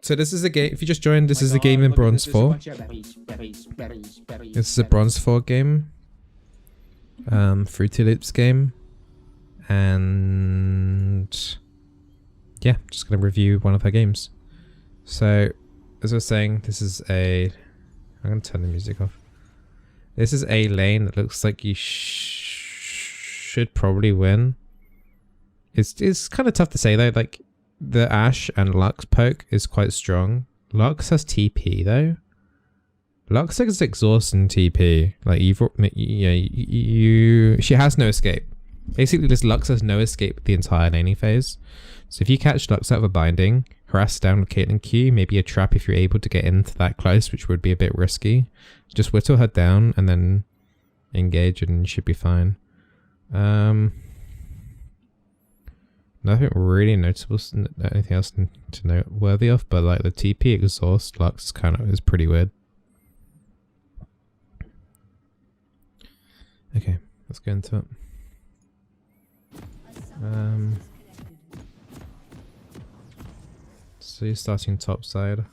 So this is a game. If you just joined, this is a game in Bronze 4. This is a Bronze 4 game. Fruity Loops game. And yeah, just gonna review one of her games. So, as I was saying, this is a... I'm gonna turn the music off. This is a lane that looks like you should probably win. It's kind of tough to say though. Like the Ashe and Lux poke is quite strong. Lux has TP though. Lux has exhaust and TP. Like she has no escape. Basically, this Lux has no escape the entire laning phase. So if you catch Lux out of a binding, harass down with Caitlyn Q, maybe a trap if you're able to get into that close, which would be a bit risky. Just whittle her down and then engage and you should be fine. Nothing really noticeable, anything else to note worthy of, but like the TP exhaust Lux is pretty weird. Okay, let's get into it. So you're starting top side.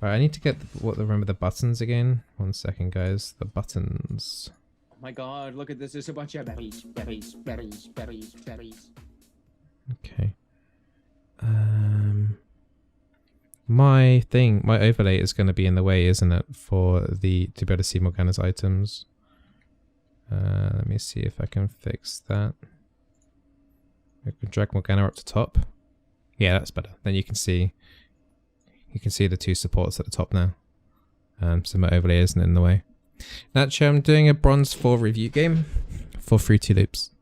Alright, I need to get remember the buttons again. 1 second, guys. The buttons. Oh my god, look at this. There's a bunch of berries. Okay. My overlay is going to be in the way, isn't it, to be able to see Morgana's items. Let me see if I can fix that. I can drag Morgana up to top. Yeah, that's better. Then you can see the two supports at the top now. So my overlay isn't in the way. Naturally, I'm doing a Bronze 4 review game for Fruity Loops.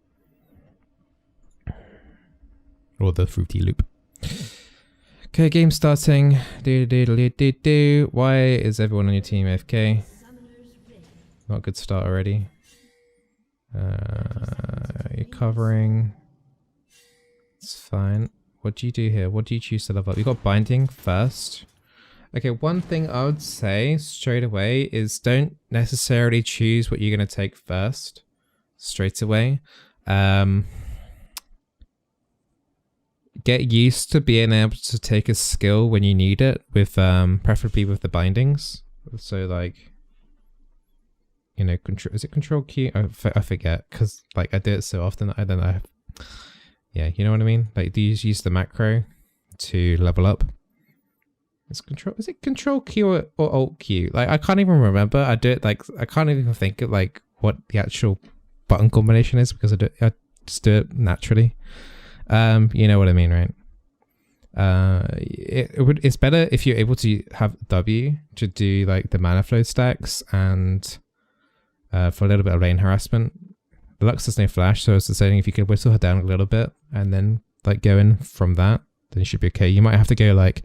Or the Fruity Loop. Okay, game starting. Why is everyone on your team AFK? Not a good start already. You're covering. It's fine. What do you do here? What do you choose to level up? You got binding first. Okay, one thing I would say straight away is don't necessarily choose what you're going to take first straight away. Get used to being able to take a skill when you need it, with preferably with the bindings. So like, you know, is it control Q? I forget, because like I do it so often. I don't know. Yeah, you know what I mean? Like, do you use the macro to level up? Is it control Q or alt Q? Like, I can't even remember. I do it like, I can't even think of like what the actual button combination is, because I just do it naturally. You know what I mean, right? It's better if you're able to have W to do like the mana flow stacks and for a little bit of lane harassment. The Lux has no flash, so it's saying if you could whistle her down a little bit and then like go in from that, then you should be okay. You might have to go like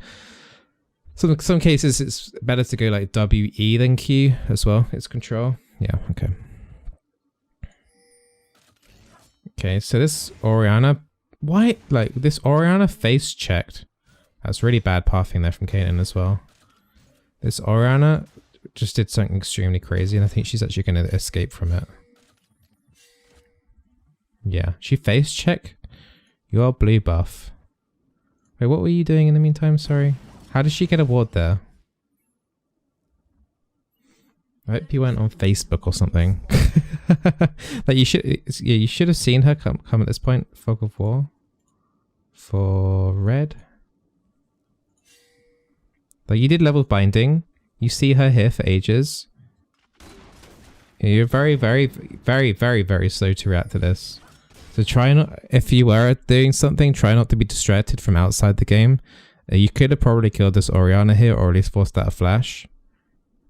some cases it's better to go like WE than Q as well. It's control. Yeah, okay. Okay, so this Orianna, why like this Orianna face checked? That's really bad pathing there from Caitlyn as well. This Orianna just did something extremely crazy, and I think she's actually going to escape from it. Yeah, she face check. You're blue buff. Wait, what were you doing in the meantime? Sorry. How did she get a ward there? I hope you went on Facebook or something. Like you should have seen her come at this point. Fog of War for red. Like you did level binding. You see her here for ages. You're very, very, very, very, very slow to react to this. So try not, if you were doing something, try not to be distracted from outside the game. You could have probably killed this Orianna here, or at least forced out a flash.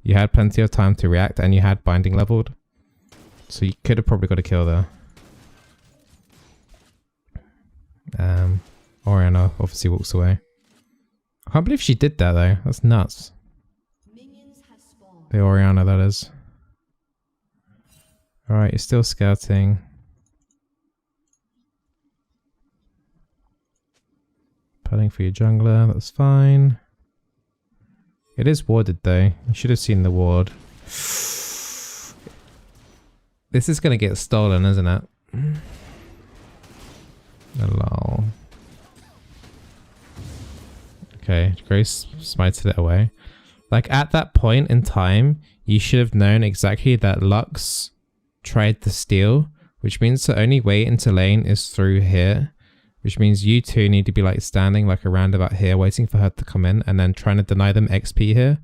You had plenty of time to react, and you had binding leveled. So you could have probably got a kill there. Orianna obviously walks away. I can't believe she did that though. That's nuts. The Orianna, that is. Alright, you're still scouting. Padding for your jungler, that's fine. It is warded though. You should have seen the ward. This is going to get stolen, isn't it? Lol. Okay, Grace smited it away. Like at that point in time, you should have known exactly that Lux tried to steal, which means the only way into lane is through here, which means you two need to be like standing like around about here, waiting for her to come in, and then trying to deny them XP here.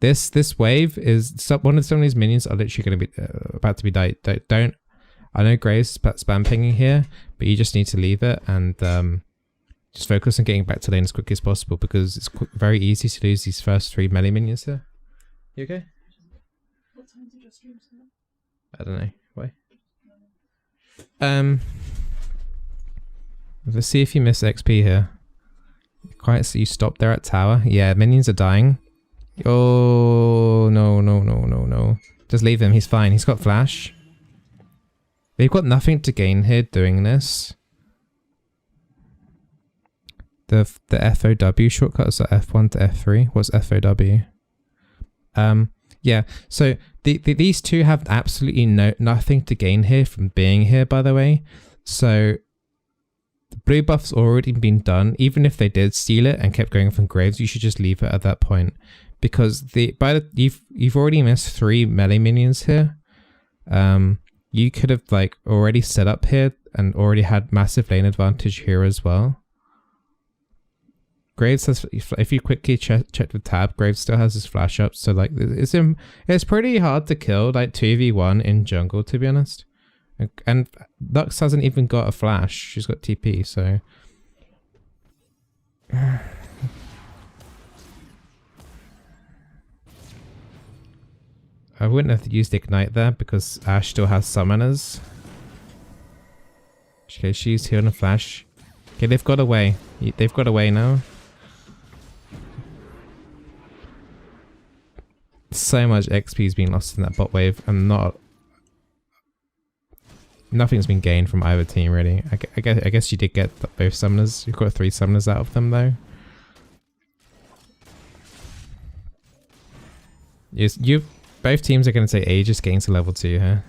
This wave is some of these minions are literally going to be about to be died. Don't. I know Graves spam pinging here, but you just need to leave it and just focus on getting back to lane as quickly as possible because it's very easy to lose these first 3 melee minions here. You okay? What time did your stream start? I don't know. Why? Let's see if you miss XP here. Quite so you stopped there at tower. Yeah, minions are dying. Oh no. Just leave him, he's fine. He's got flash. They've got nothing to gain here doing this. The FOW shortcut is F1 to F3. What's FOW? Yeah, so these two have absolutely nothing to gain here from being here, by the way. So the blue buff's already been done. Even if they did steal it and kept going from Graves, you should just leave it at that point. Because you've already missed 3 melee minions here. You could have like already set up here and already had massive lane advantage here as well. Graves has, if you quickly check the tab, Graves still has his flash up. So like it's pretty hard to kill like 2v1 in jungle, to be honest. And Lux hasn't even got a flash. She's got TP, so I wouldn't have used Ignite there because Ashe still has summoners. Okay, she's here on a flash. Okay, they've got away. They've got away now. So much XP has been lost in that bot wave, and nothing's been gained from either team really. I guess you did get both summoners. You've got 3 summoners out of them though. Yes, both teams are going to take ages getting to level 2 here.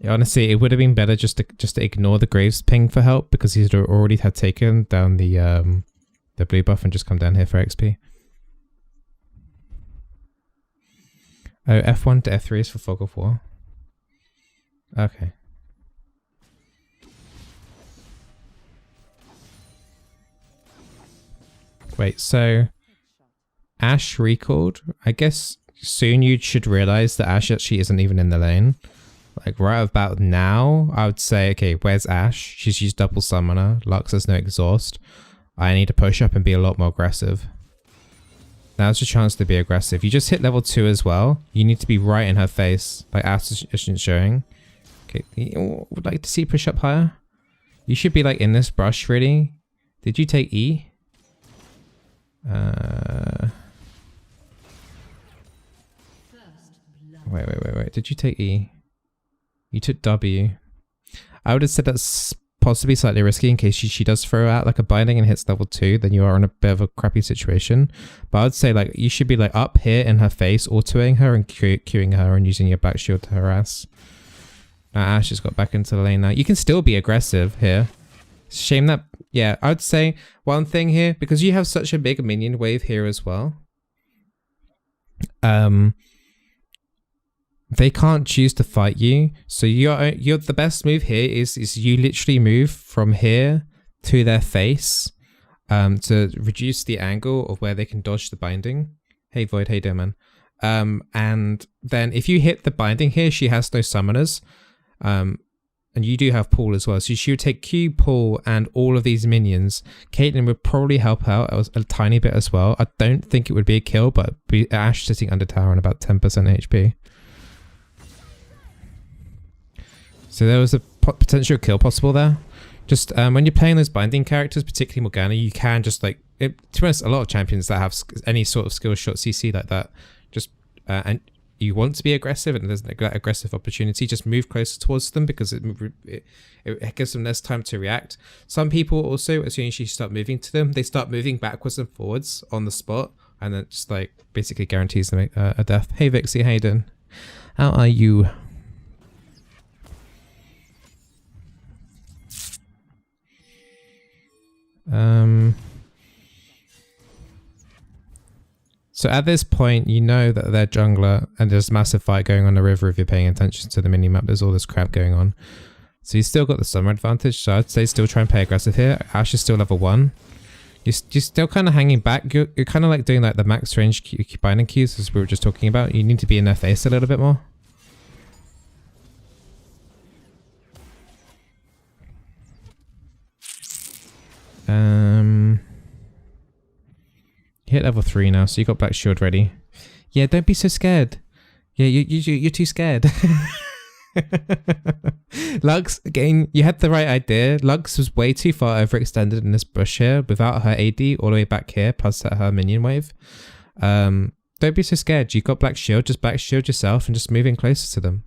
Honestly, it would have been better just to ignore the Graves ping for help because he's already had taken down the blue buff and just come down here for XP. Oh, F1 to F3 is for Fog of War. Okay. Wait, so Ashe recalled. I guess soon you should realize that Ashe actually isn't even in the lane. Like right about now, I would say, okay, where's Ashe? She's used double summoner. Lux has no exhaust. I need to push up and be a lot more aggressive. Now's your chance to be aggressive. You just hit level 2 as well. You need to be right in her face, like Ashe isn't showing. Okay, would like to see push up higher. You should be like in this brush really. Did you take E? Wait. Did you take E? You took W. I would have said that's possibly slightly risky in case she does throw out like a binding and hits level 2, then you are in a bit of a crappy situation. But I would say like you should be like up here in her face, autoing her and queuing her and using your back shield to harass. Now Ashe has got back into the lane now. You can still be aggressive here. Shame that, yeah, I would say one thing here, because you have such a big minion wave here as well. They can't choose to fight you, so you're the best move here is you literally move from here to their face to reduce the angle of where they can dodge the binding. Hey Void, hey Doman. And then if you hit the binding here, she has no summoners. And you do have pull as well, so she would take Q, pull, and all of these minions. Caitlyn would probably help out a tiny bit as well. I don't think it would be a kill, but be Ashe sitting under tower on about 10% HP. So there was a potential kill possible there. Just when you're playing those binding characters, particularly Morgana, you can just like, to be honest, a lot of champions that have any sort of skill shot CC like that, just and you want to be aggressive and there's that aggressive opportunity, just move closer towards them because it gives them less time to react. Some people also, as soon as you start moving to them, they start moving backwards and forwards on the spot, and then just like basically guarantees them a death. Hey Vixie, how you doing? How are you? So at this point, you know that they're jungler and there's a massive fight going on the river if you're paying attention to the minimap. There's all this crap going on. So you still got the summer advantage. So I'd say still try and play aggressive here. Ashe is still level 1. You're still kind of hanging back. You're kind of like doing like the max range binding Qs as we were just talking about. You need to be in their face a little bit more. Hit level 3 now, so you got Black Shield ready. Yeah, don't be so scared. Yeah, you're too scared. Lux, again, you had the right idea. Lux was way too far overextended in this bush here without her AD all the way back here, plus her minion wave. Don't be so scared. You got Black Shield, just Black Shield yourself and just move in closer to them.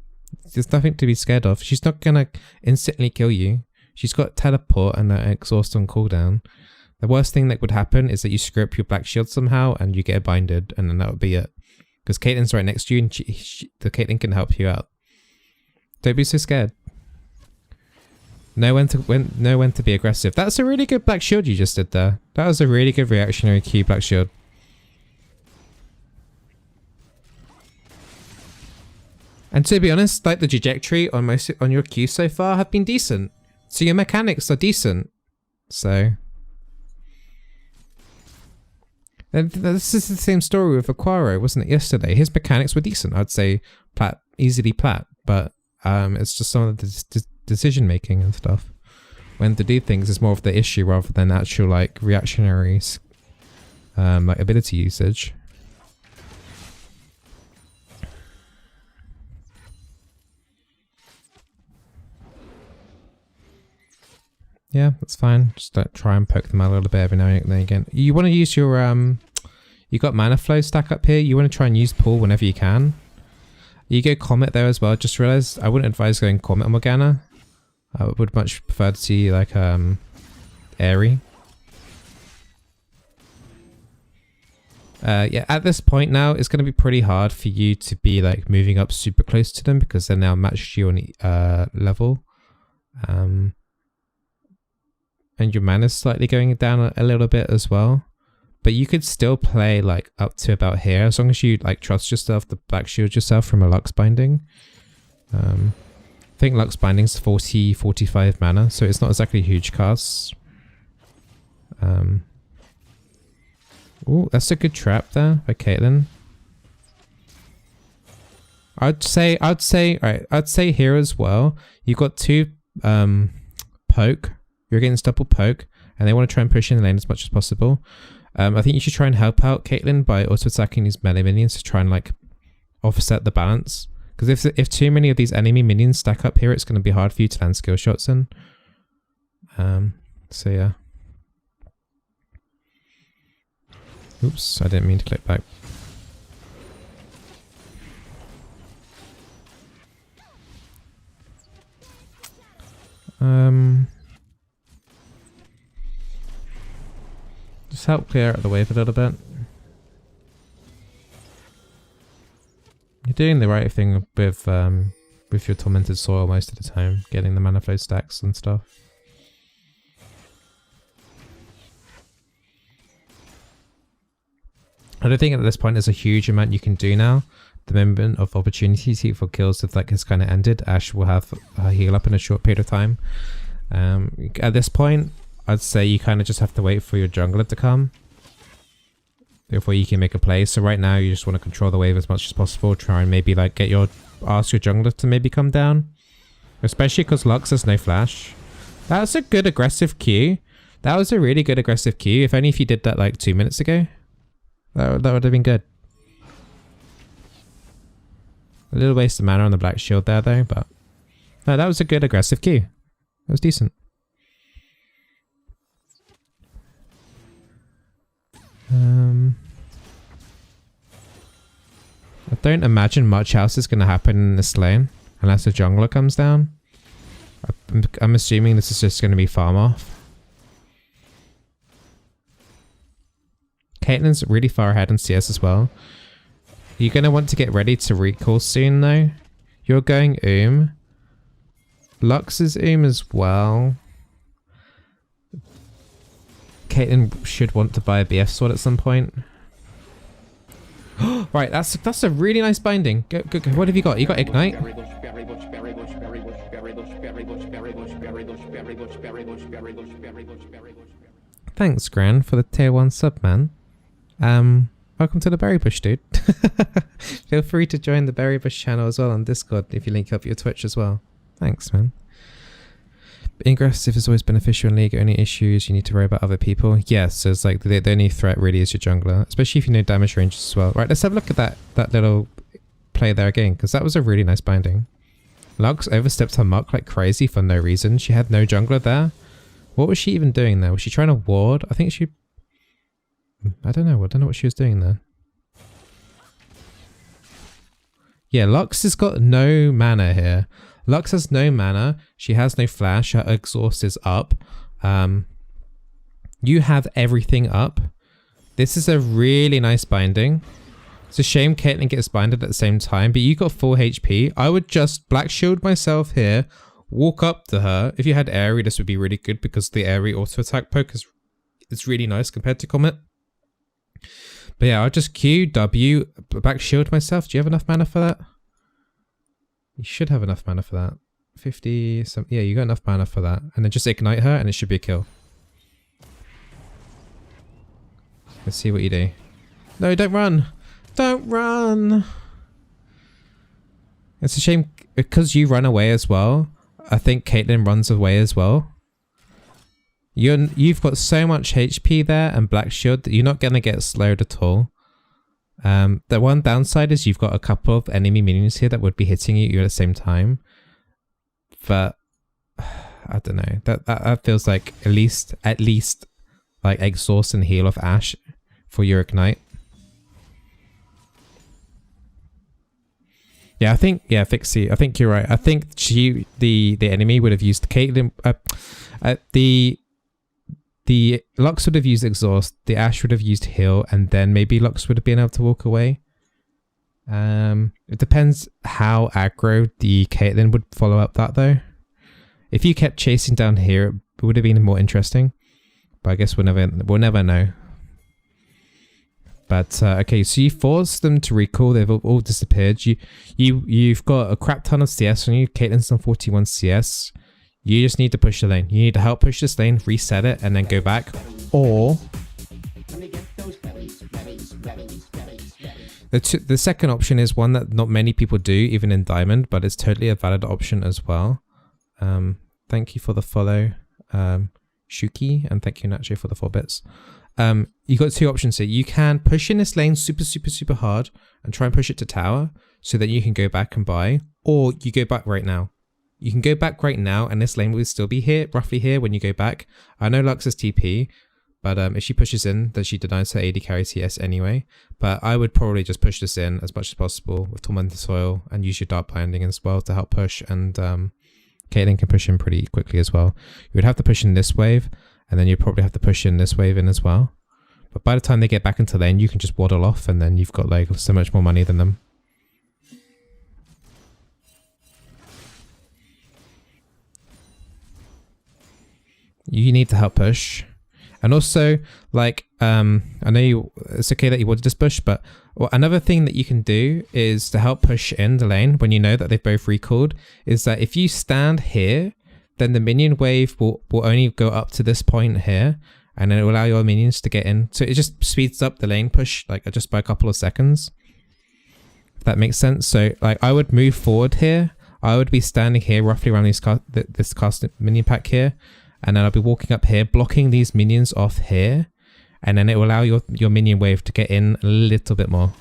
There's nothing to be scared of. She's not gonna instantly kill you. She's got teleport and exhaust on cooldown. The worst thing that would happen is that you screw up your Black Shield somehow and you get binded, and then that would be it. Because Caitlyn's right next to you and the Caitlyn can help you out. Don't be so scared. Know when to be aggressive. That's a really good Black Shield you just did there. That was a really good reactionary Q Black Shield. And to be honest, like the trajectory on your Q so far have been decent. So your mechanics are decent. So and this is the same story with Aquaro, wasn't it, yesterday? His mechanics were decent. I'd say easily plat, but it's just some of the decision making and stuff. When to do things is more of the issue rather than actual like reactionary like ability usage. Yeah, that's fine. Just try and poke them out a little bit every now and then again. You want to use your you got mana flow stack up here. You want to try and use pull whenever you can. You go Comet there as well. Just realized I wouldn't advise going Comet on Morgana. I would much prefer to see like Airy. Yeah, at this point now, it's going to be pretty hard for you to be like moving up super close to them because they're now matched you on level. And your mana's slightly going down a little bit as well. But you could still play like up to about here as long as you like trust yourself to Black Shield yourself from a Lux Binding. I think Lux Binding's 40-45 mana, so it's not exactly huge costs. Ooh, that's a good trap there by Caitlyn. I'd say here as well. You've got 2 poke. You're against double poke, and they want to try and push in the lane as much as possible. I think you should try and help out Caitlyn by auto-attacking these melee minions to try and like offset the balance. Because if too many of these enemy minions stack up here, it's going to be hard for you to land skill shots in. So yeah. Oops, I didn't mean to click back. Just help clear out the wave a little bit. You're doing the right thing with your Tormented Soil most of the time, getting the mana flow stacks and stuff. I don't think at this point there's a huge amount you can do now. The moment of opportunity for kills if like has kind of ended. Ashe will have her heal up in a short period of time. At this point, I'd say you kind of just have to wait for your jungler to come before you can make a play. So right now you just want to control the wave as much as possible. Try and maybe like ask your jungler to maybe come down. Especially because Lux has no flash. That's a good aggressive Q. That was a really good aggressive Q. If only if you did that like 2 minutes ago. That would have been good. A little waste of mana on the Black Shield there though, but no, that was a good aggressive Q. That was decent. I don't imagine much else is going to happen in this lane unless a jungler comes down. I'm assuming this is just going to be farm off. Caitlyn's really far ahead in CS as well. You're going to want to get ready to recall soon though. You're going Lux is as well. Caitlyn should want to buy a BF sword at some point. Right, that's a really nice binding. Go. What have you got? You got Ignite? Thanks, Gran, for the tier 1 sub, man. Welcome to the Berry Bush, dude. Feel free to join the Berry Bush channel as well on Discord if you link up your Twitch as well. Thanks, man. Ingressive is always beneficial in League. Only issues you need to worry about other people. Yes, so it's like the only threat really is your jungler, especially if you know damage ranges as well. Right, let's have a look at that little play there again, because that was a really nice binding. Lux overstepped her muck like crazy for no reason. She had no jungler there. What was she even doing there? Was she trying to ward? I think she... I don't know. I don't know what she was doing there. Yeah, Lux has got no mana here. Lux has no mana. She has no flash. Her exhaust is up. You have everything up. This is a really nice binding. It's a shame Caitlyn gets binded at the same time, but you got full HP. I would just black shield myself here, walk up to her. If you had Airy, this would be really good because the Airy auto attack poke is really nice compared to Comet. But yeah, I'll just Q, W, back shield myself. Do you have enough mana for that? You should have enough mana for that. 50, some, yeah, you got enough mana for that. And then just ignite her and it should be a kill. Let's see what you do. No, don't run. Don't run. It's a shame because you run away as well. I think Caitlyn runs away as well. You've got so much HP there and black shield that you're not going to get slowed at all. The one downside is you've got a couple of enemy minions here that would be hitting you at the same time. But I don't know. That feels like at least like exhaust and heal of Ashe for your ignite. Yeah, I think Fixie. I think you're right. I think the enemy would have used Caitlyn. The Lux would have used exhaust, the Ashe would have used heal, and then maybe Lux would have been able to walk away. It depends how aggro the Caitlyn would follow up that though. If you kept chasing down here, it would have been more interesting. But I guess we'll never know. But okay, so you forced them to recall. They've all disappeared. You've got a crap ton of CS on you. Caitlyn's on 41 CS. You just need to push the lane. You need to help push this lane, reset it, and then go back. Or the second option is one that not many people do, even in Diamond, but it's totally a valid option as well. Thank you for the follow, Shuki, and thank you Nacho for the 4 bits. You got 2 options here. You can push in this lane super hard and try and push it to tower so that you can go back and buy, or you go back right now. You can go back right now and this lane will still be here, roughly here when you go back. I know Lux is TP, but if she pushes in, then she denies her AD carry TS anyway. But I would probably just push this in as much as possible with Tormented Soil and use your Dark Binding as well to help push, and Caitlyn can push in pretty quickly as well. You would have to push in this wave, and then you'd probably have to push in this wave in as well. But by the time they get back into lane, you can just waddle off and then you've got like so much more money than them. You need to help push. And also, like, I know it's okay that you wanted this push, but another thing that you can do is to help push in the lane when you know that they've both recalled, is that if you stand here, then the minion wave will only go up to this point here, and then it will allow your minions to get in. So it just speeds up the lane push, like, just by a couple of seconds. If that makes sense. So, like, I would move forward here. I would be standing here roughly around this cast minion pack here. And then I'll be walking up here, blocking these minions off here. And then it will allow your minion wave to get in a little bit more.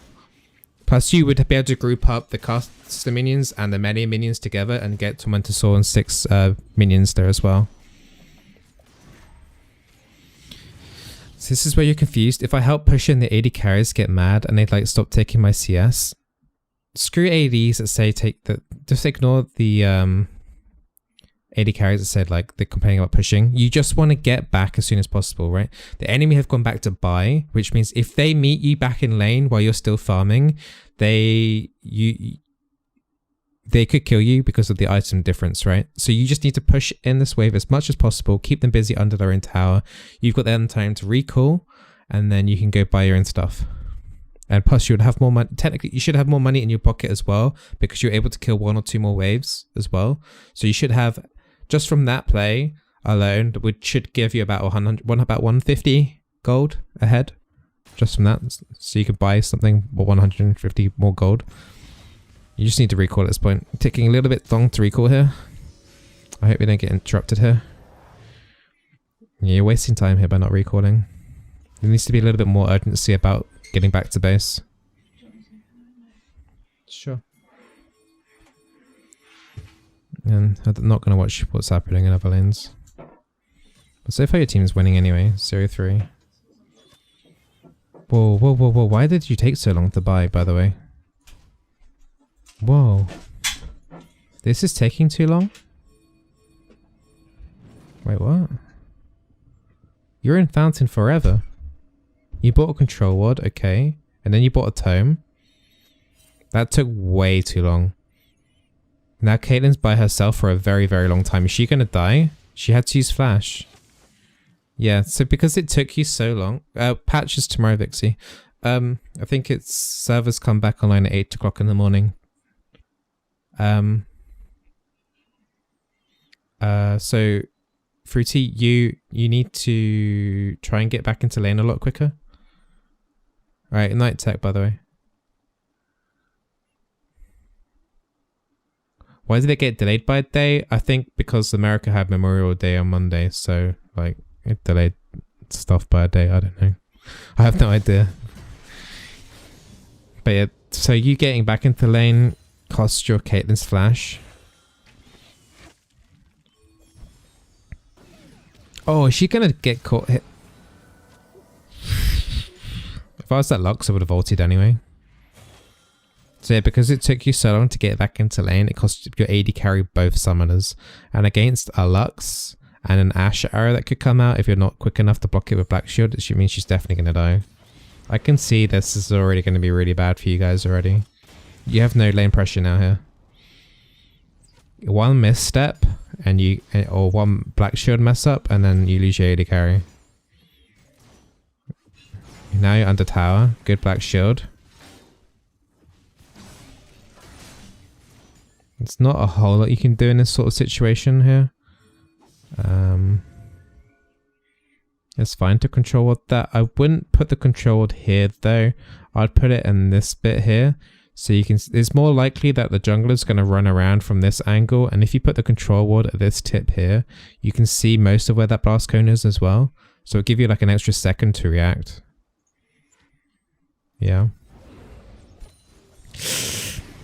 Plus you would be able to group up the caster minions and the melee minions together and get Tormented Soul and 6 minions there as well. So this is where you're confused. If I help push in, the AD carries get mad and they like stop taking my CS. Screw ADs that say just ignore the AD carries that said like they're complaining about pushing. You just want to get back as soon as possible, right? The enemy have gone back to buy, which means if they meet you back in lane while you're still farming, they could kill you because of the item difference, right? So you just need to push in this wave as much as possible, keep them busy under their own tower. You've got then time to recall, and then you can go buy your own stuff. And plus you would have more money. Technically, you should have more money in your pocket as well because you're able to kill 1 or 2 more waves as well. So you should have, just from that play alone, which should give you about 150 gold ahead. Just from that. So you could buy something for 150 more gold. You just need to recall at this point. Taking a little bit long to recall here. I hope we don't get interrupted here. Yeah, you're wasting time here by not recalling. There needs to be a little bit more urgency about getting back to base. Sure. And I'm not going to watch what's happening in other lanes. But so far your team's winning anyway. 0-3. Whoa, whoa, whoa, whoa. Why did you take so long to buy, by the way? Whoa. This is taking too long? Wait, what? You're in Fountain forever. You bought a control ward, okay. And then you bought a tome. That took way too long. Now Caitlyn's by herself for a very, very long time. Is she going to die? She had to use flash. Yeah, so because it took you so long... patch is tomorrow, Vixie. I think it's servers come back online at 8 o'clock in the morning. So... Fruity, you need to try and get back into lane a lot quicker. Alright, night tech, by the way. Why did it get delayed by a day? I think because America had Memorial Day on Monday, so like it delayed stuff by a day. I don't know. I have no idea. But yeah, so you getting back into lane cost your Caitlyn's flash. Oh, is she gonna get caught hit? If I was that Lux, I would have ulted anyway. So yeah, because it took you so long to get back into lane, it cost your AD carry both summoners. And against a Lux and an Ashe arrow that could come out if you're not quick enough to block it with Black Shield, it means she's definitely gonna die. I can see this is already gonna be really bad for you guys already. You have no lane pressure now here. One misstep and or one Black Shield mess up and then you lose your AD carry. Now you're under tower. Good Black Shield. It's not a whole lot you can do in this sort of situation here. It's fine to control ward that. I wouldn't put the control ward here though. I'd put it in this bit here. So you can, it's more likely that the jungler's going to run around from this angle. And if you put the control ward at this tip here, you can see most of where that blast cone is as well. So it'll give you like an extra second to react. Yeah.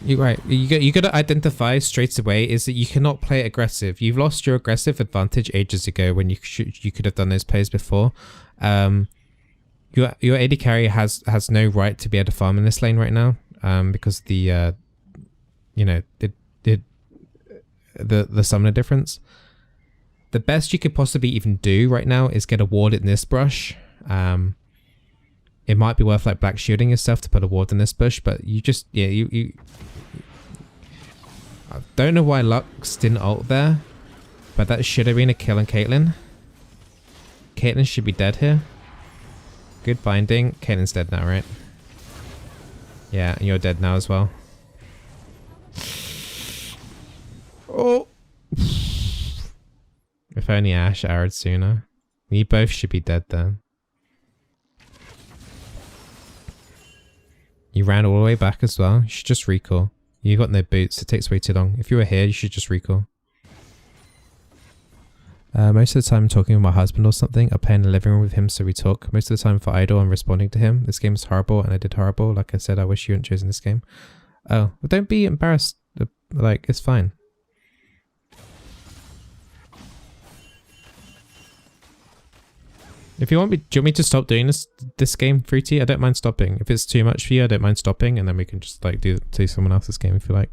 You're right. You got to identify straight away is that you cannot play aggressive. You've lost your aggressive advantage ages ago when you could have done those plays before. Your AD carry has no right to be able to farm in this lane right now. Because the the summoner difference. The best you could possibly even do right now is get a ward in this brush. It might be worth like black shielding yourself to put a ward in this bush, but you just you I don't know why Lux didn't ult there, but that should have been a kill on Caitlyn. Caitlyn should be dead here. Good binding. Caitlyn's dead now, right? Yeah, and you're dead now as well. Oh! If only Ashe arrowed sooner. You both should be dead then. You ran all the way back as well. You should just recall. You got no boots. It takes way too long. If you were here, you should just recall. Most of the time I'm talking with my husband or something. I play in the living room with him so we talk. Most of the time for idle I'm responding to him. This game is horrible and I did horrible. Like I said, I wish you hadn't chosen this game. Oh, well, don't be embarrassed. Like, it's fine. If you want me, do you want me to stop doing this game, Fruity? I don't mind stopping. If it's too much for you, I don't mind stopping, and then we can just like do someone else's game if you like.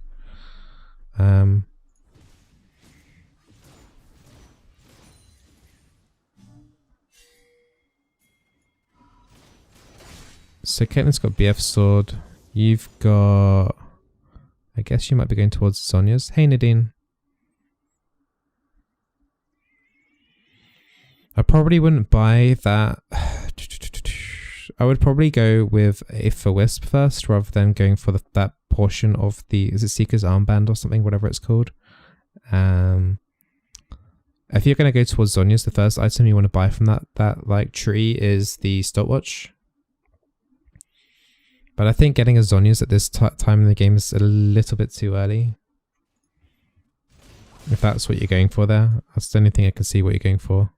So Caitlyn's got BF sword. You've got... I guess you might be going towards Sonya's. Hey Nadine. I probably wouldn't buy that. I would probably go with a for Wisp first rather than going for that portion of the, is it Seeker's Armband or something, whatever it's called. If you're going to go towards Zhonya's, the first item you want to buy from that like tree is the stopwatch. But I think getting a Zhonya's at this time in the game is a little bit too early. If that's what you're going for there. That's the only thing I can see what you're going for.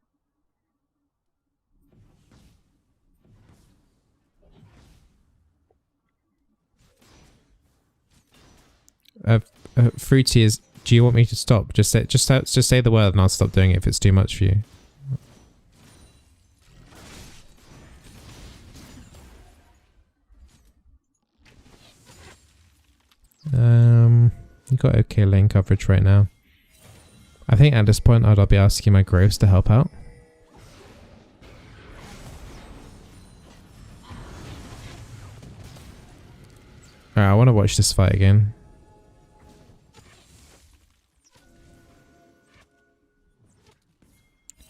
Fruity is, do you want me to stop? Just say the word and I'll stop doing it if it's too much for you. You got okay lane coverage right now. I think at this point I'll be asking my Groves to help out. Alright, I want to watch this fight again.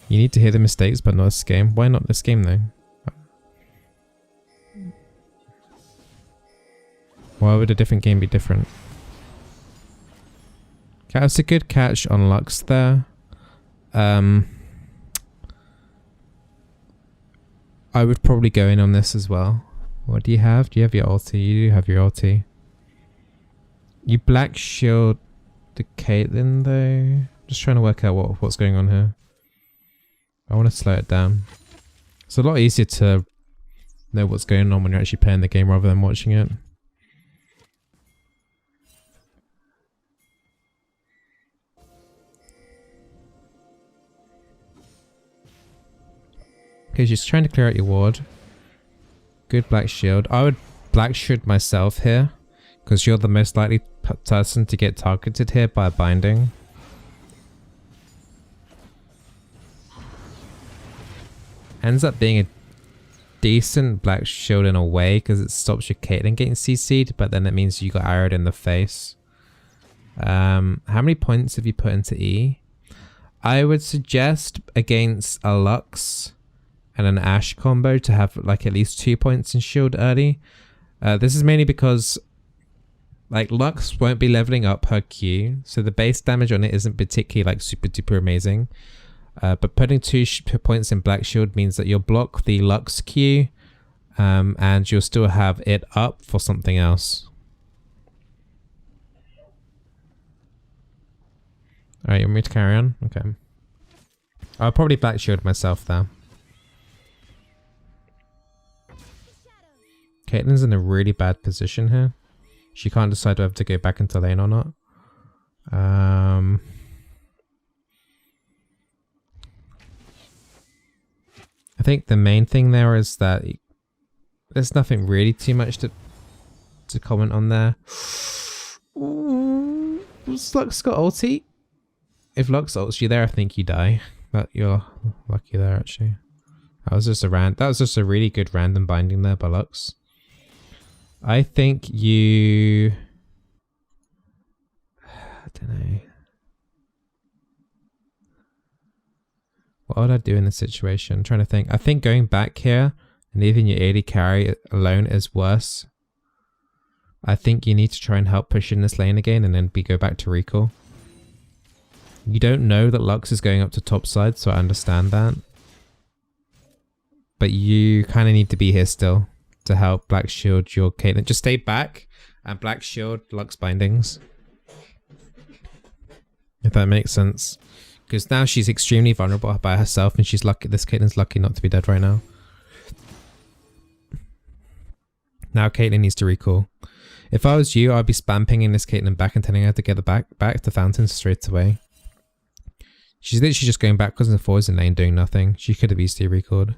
You need to hear the mistakes, but not this game. Why not this game though? Why would a different game be different? Okay, that's a good catch on Lux there. I would probably go in on this as well. What do you have? Do you have your ulti? You do have your ulti. You black shield the Caitlyn though. Just trying to work out what's going on here. I want to slow it down. It's a lot easier to know what's going on when you're actually playing the game rather than watching it. Okay, she's trying to clear out your ward. Good black shield. I would black shield myself here because you're the most likely person to get targeted here by a binding. Ends up being a decent black shield in a way because it stops your Caitlyn getting CC'd, but then it means you got arrowed in the face. How many points have you put into E? I would suggest against a Lux and an Ashe combo to have like at least 2 points in shield early. This is mainly because like Lux won't be leveling up her Q, so the base damage on it isn't particularly like super duper amazing. But putting 2 points in black shield means that you'll block the Lux Q and you'll still have it up for something else. Alright, you want me to carry on? Okay. I'll probably black shield myself there. Caitlyn's in a really bad position here. She can't decide whether to go back into lane or not. I think the main thing there is that there's nothing really too much to comment on there. Ooh, Lux got ulti? If Lux ults you there, I think you die. But you're lucky there actually. That was just a really good random binding there by Lux. I think you... I don't know. What would I do in this situation? I'm trying to think. I think going back here and leaving your AD carry alone is worse. I think you need to try and help push in this lane again and then go back to recall. You don't know that Lux is going up to top side, so I understand that. But you kind of need to be here still to help black shield your Caitlyn. Just stay back and black shield Lux bindings. If that makes sense. Because now she's extremely vulnerable by herself and she's lucky. This Caitlyn's lucky not to be dead right now. Now Caitlyn needs to recall. If I was you, I'd be spam pinging this Caitlyn back and telling her to get the back to Fountain straight away. She's literally just going backwards and forwards in lane doing nothing. She could have easily recalled.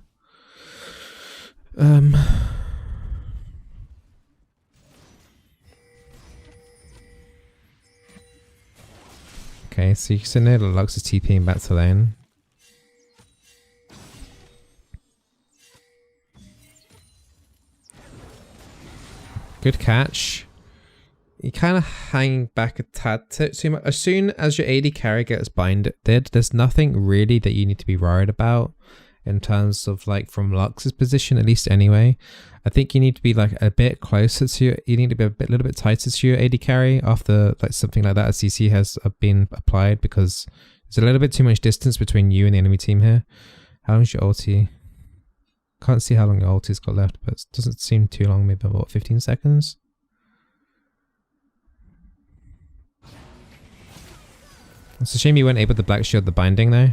Okay, so you can know that Lux is TPing back to lane. Good catch. You kind of hang back a tad too much. As soon as your AD carry gets binded, there's nothing really that you need to be worried about. in terms of like from Lux's position, at least anyway. I think you need to be like a bit closer to your, you need to be a little bit tighter to your AD carry after like something like that. A CC has been applied, because there's a little bit too much distance between you and the enemy team here. How long's your ulti? Can't see how long your ulti's got left, but it doesn't seem too long. Maybe about 15 seconds. It's a shame you weren't able to black shield the binding though.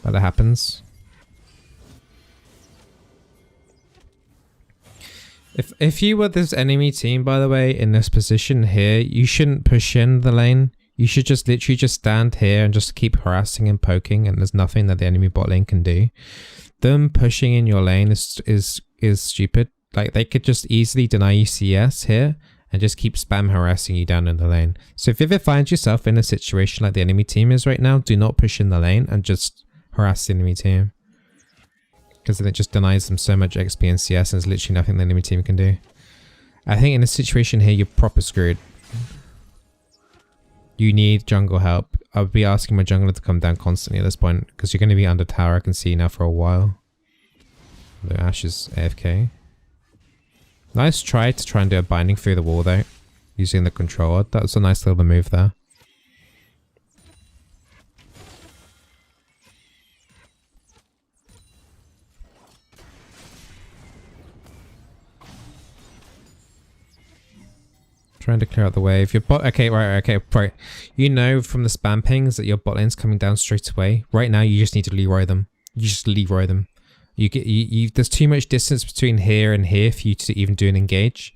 But that happens. If you were this enemy team, by the way, in this position here, you shouldn't push in the lane. You should just literally just stand here and just keep harassing and poking, and there's nothing that the enemy bot lane can do. Them pushing in your lane is stupid. Like, they could just easily deny you CS here and just keep spam harassing you down in the lane. So if you ever find yourself in a situation like the enemy team is right now, do not push in the lane and just harass the enemy team. Because then it just denies them so much XP and CS, and there's literally nothing the enemy team can do. I think in this situation here, you're proper screwed. You need jungle help. I would be asking my jungler to come down constantly at this point, because you're going to be under tower, I can see now, for a while. The Ashe is AFK. Nice try to try and do a binding through the wall though, using the controller. That was a nice little move there. Trying to clear out the wave. Your bot, okay, right. You know from the spam pings that your bot lane's coming down straight away. Right now, you just need to Leroy them. You just Leroy them. There's too much distance between here and here for you to even do an engage.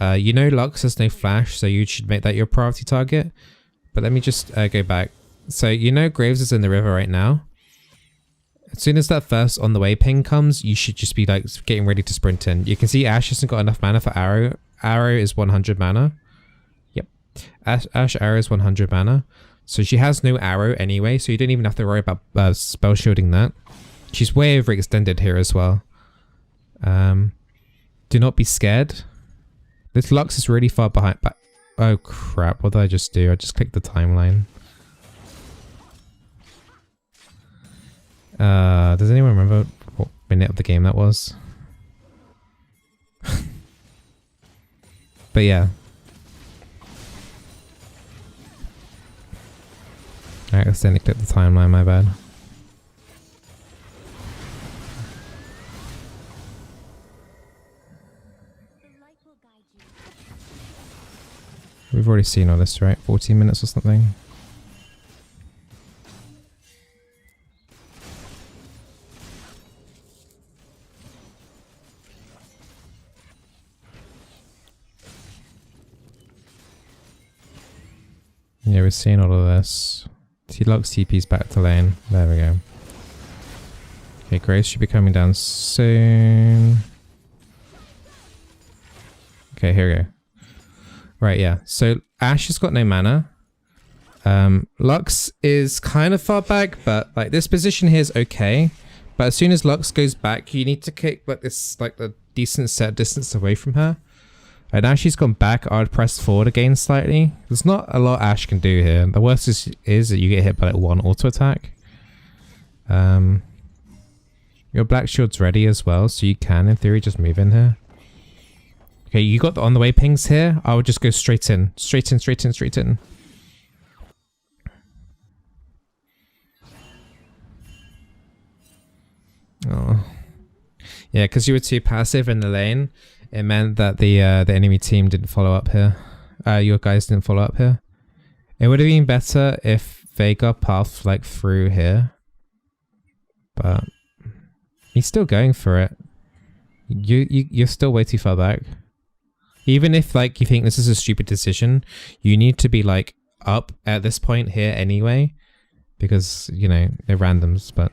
You know Lux has no flash, so you should make that your priority target. But let me just go back. So you know Graves is in the river right now. As soon as that first on the way ping comes, you should just be like getting ready to sprint in. You can see Ashe hasn't got enough mana for arrow. Arrow is 100 mana. Yep. Ashe arrow is 100 mana. So she has no arrow anyway, so you don't even have to worry about spell shielding that. She's way overextended here as well. Do not be scared. This Lux is really far behind. Oh crap, what did I just do? I just clicked the timeline. Does anyone remember what minute of the game that was? But yeah. I accidentally clicked the timeline, my bad. We've already seen all this, right? 14 minutes or something. Yeah, we're seeing all of this. T-Lux TP's back to lane. There we go. Okay, Grace should be coming down soon. Okay, here we go. Right, yeah. So Ashe has got no mana. Lux is kind of far back, but like this position here is okay. But as soon as Lux goes back, you need to kick like this, like a decent set distance away from her. And now she's gone back, I would press forward again slightly. There's not a lot Ashe can do here. The worst is that you get hit by like one auto attack. Your black shield's ready as well, so you can in theory just move in here. Okay, you got the on the way pings here. I would just go straight in. Straight in, straight in, straight in. Oh. Yeah, because you were too passive in the lane. It meant that the enemy team didn't follow up here. Your guys didn't follow up here. It would have been better if Vega pathed like through here. But he's still going for it. You're still way too far back. Even if like you think this is a stupid decision, you need to be like up at this point here anyway. Because, you know, they're randoms, but...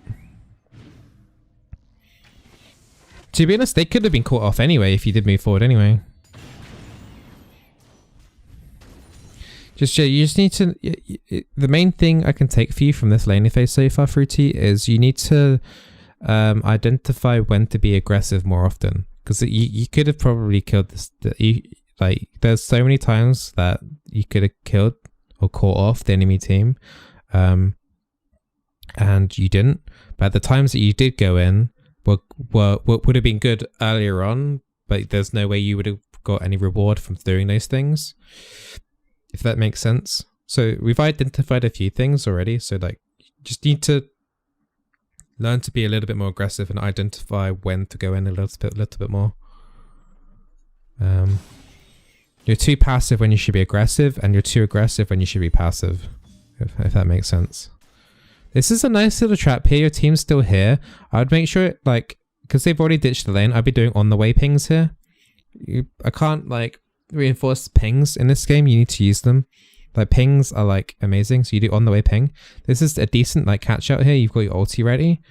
To be honest, they could have been caught off anyway if you did move forward anyway. Just, yeah, you just need to... The main thing I can take for you from this laning phase so far, Fruity, is you need to identify when to be aggressive more often. Because you could have probably killed this... Like, there's so many times that you could have killed or caught off the enemy team. And and you didn't. But at the times that you did go in would have been good earlier on, but there's no way you would have got any reward from doing those things, if that makes sense. So we've identified a few things already. So like, just need to learn to be a little bit more aggressive and identify when to go in a little bit more. You're too passive when you should be aggressive, and you're too aggressive when you should be passive, if that makes sense. This is a nice little trap here. Your team's still here. I would make sure, like, because they've already ditched the lane, I'd be doing on the way pings here. I can't like reinforce pings in this game. You need to use them. Like, pings are like amazing, so you do on the way ping. This is a decent like catch out here. You've got your ulti ready.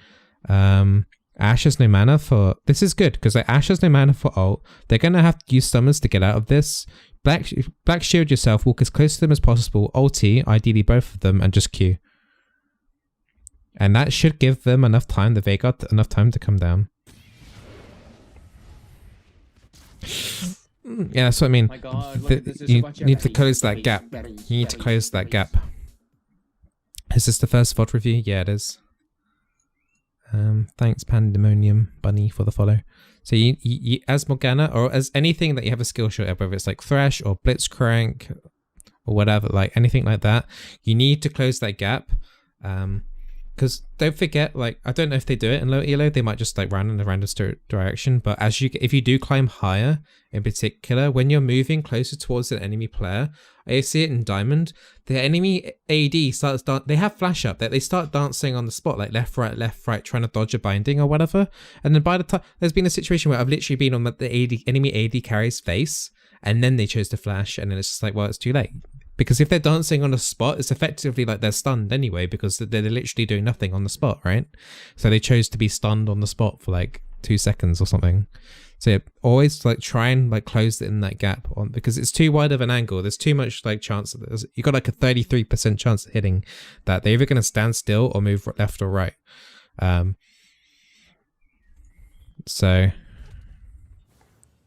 Ashe has no mana for... This is good, because like, Ashe has no mana for ult. They're going to have to use summons to get out of this. Black shield yourself, walk as close to them as possible, ulti, ideally both of them, and just Q. And that should give them enough time, the Vanguard, enough time to come down. Yeah, that's what I mean. My God, You need to close that gap. You need to close that gap. Is this the first VOD review? Yeah, it is. Thanks Pandemonium Bunny for the follow. So you as Morgana, or as anything that you have a skill shot of, whether it's like Thresh or Blitzcrank or whatever, like anything like that, you need to close that gap. Because don't forget, like, I don't know if they do it in low elo, they might just like run in a random direction, but if you do climb higher, in particular, when you're moving closer towards an enemy player, I see it in Diamond, the enemy AD starts, they have flash up, that they start dancing on the spot, like left, right, trying to dodge a binding or whatever, and then by the time, there's been a situation where I've literally been on the enemy AD carry's face, and then they chose to flash, and then it's just like, well, it's too late. Because if they're dancing on a spot, it's effectively like they're stunned anyway, because they're literally doing nothing on the spot, right? So they chose to be stunned on the spot for like 2 seconds or something. So yeah, always like try and like close it in that gap on, because it's too wide of an angle. There's too much like chance of this. You got like a 33% chance of hitting that. They're either going to stand still or move left or right. So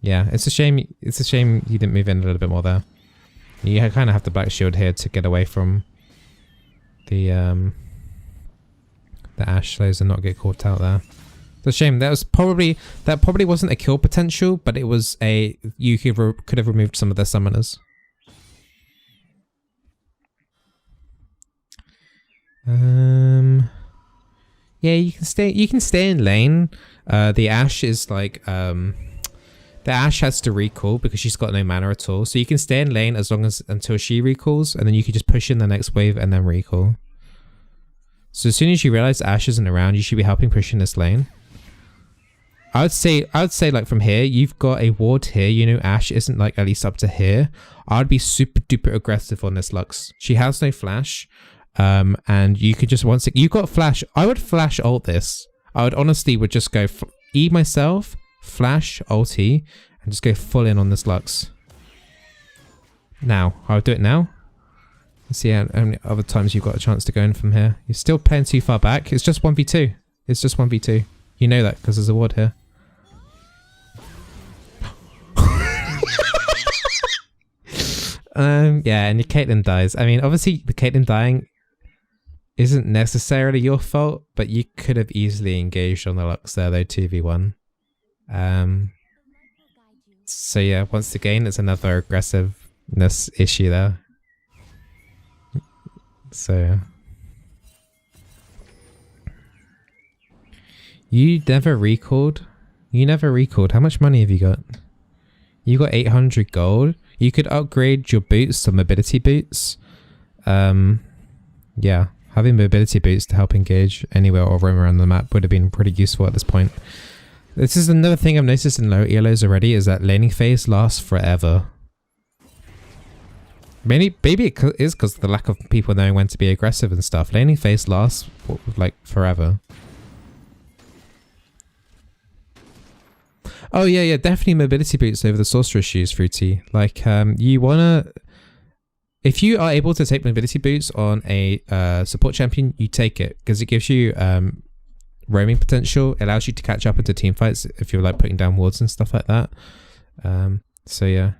yeah, it's a shame. It's a shame you didn't move in a little bit more there. You kind of have the black shield here to get away from the Ashe slows and not get caught out there. It's a shame. That probably wasn't a kill potential, but it was a, you could have removed some of their summoners. Yeah, you can stay in lane. The Ashe is like the Ashe has to recall because she's got no mana at all. So you can stay in lane until she recalls, and then you can just push in the next wave and then recall. So as soon as you realize Ashe isn't around, you should be helping push in this lane. I would say like from here, you've got a ward here, you know Ashe isn't like at least up to here. I'd be super duper aggressive on this Lux. She has no flash. And you could just you've got flash. I would flash ult this. I would honestly just go E myself, flash, ulti, and just go full in on this Lux. Now, I would do it now. Let's see how many other times you've got a chance to go in from here. You're still playing too far back. It's just 1v2. It's just 1v2. You know that because there's a ward here. Yeah, and your Caitlyn dies. I mean, obviously the Caitlyn dying isn't necessarily your fault, but you could have easily engaged on the Lux there though, 2v1. So yeah, once again, it's another aggressiveness issue there. So you never recalled? You never recalled. How much money have you got? You got 800 gold. You could upgrade your boots to mobility boots. Yeah, having mobility boots to help engage anywhere or roam around the map would have been pretty useful at this point. This is another thing I've noticed in low ELOs already, is that laning phase lasts forever. Maybe it is because of the lack of people knowing when to be aggressive and stuff. Laning phase lasts like forever. Oh yeah, definitely mobility boots over the sorceress shoes, Fruity. Like, you wanna, if you are able to take mobility boots on a support champion, you take it because it gives you roaming potential. It allows you to catch up into team fights if you're like putting down wards and stuff like that. So yeah,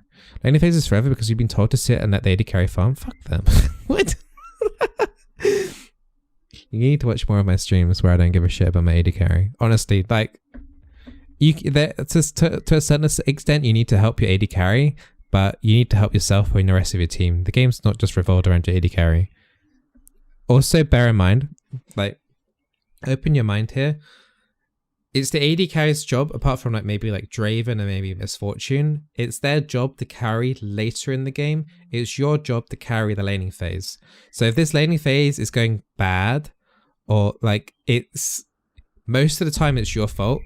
laning phase is forever because you've been told to sit and let the AD carry farm. Fuck them. What? You need to watch more of my streams where I don't give a shit about my AD carry. Honestly, like, to a certain extent, you need to help your AD carry, but you need to help yourself and the rest of your team. The game's not just revolved around your AD carry. Also, bear in mind, like, open your mind here. It's the AD carry's job, apart from like maybe like Draven and maybe Misfortune, it's their job to carry later in the game. It's your job to carry the laning phase. So if this laning phase is going bad, or like it's most of the time it's your fault,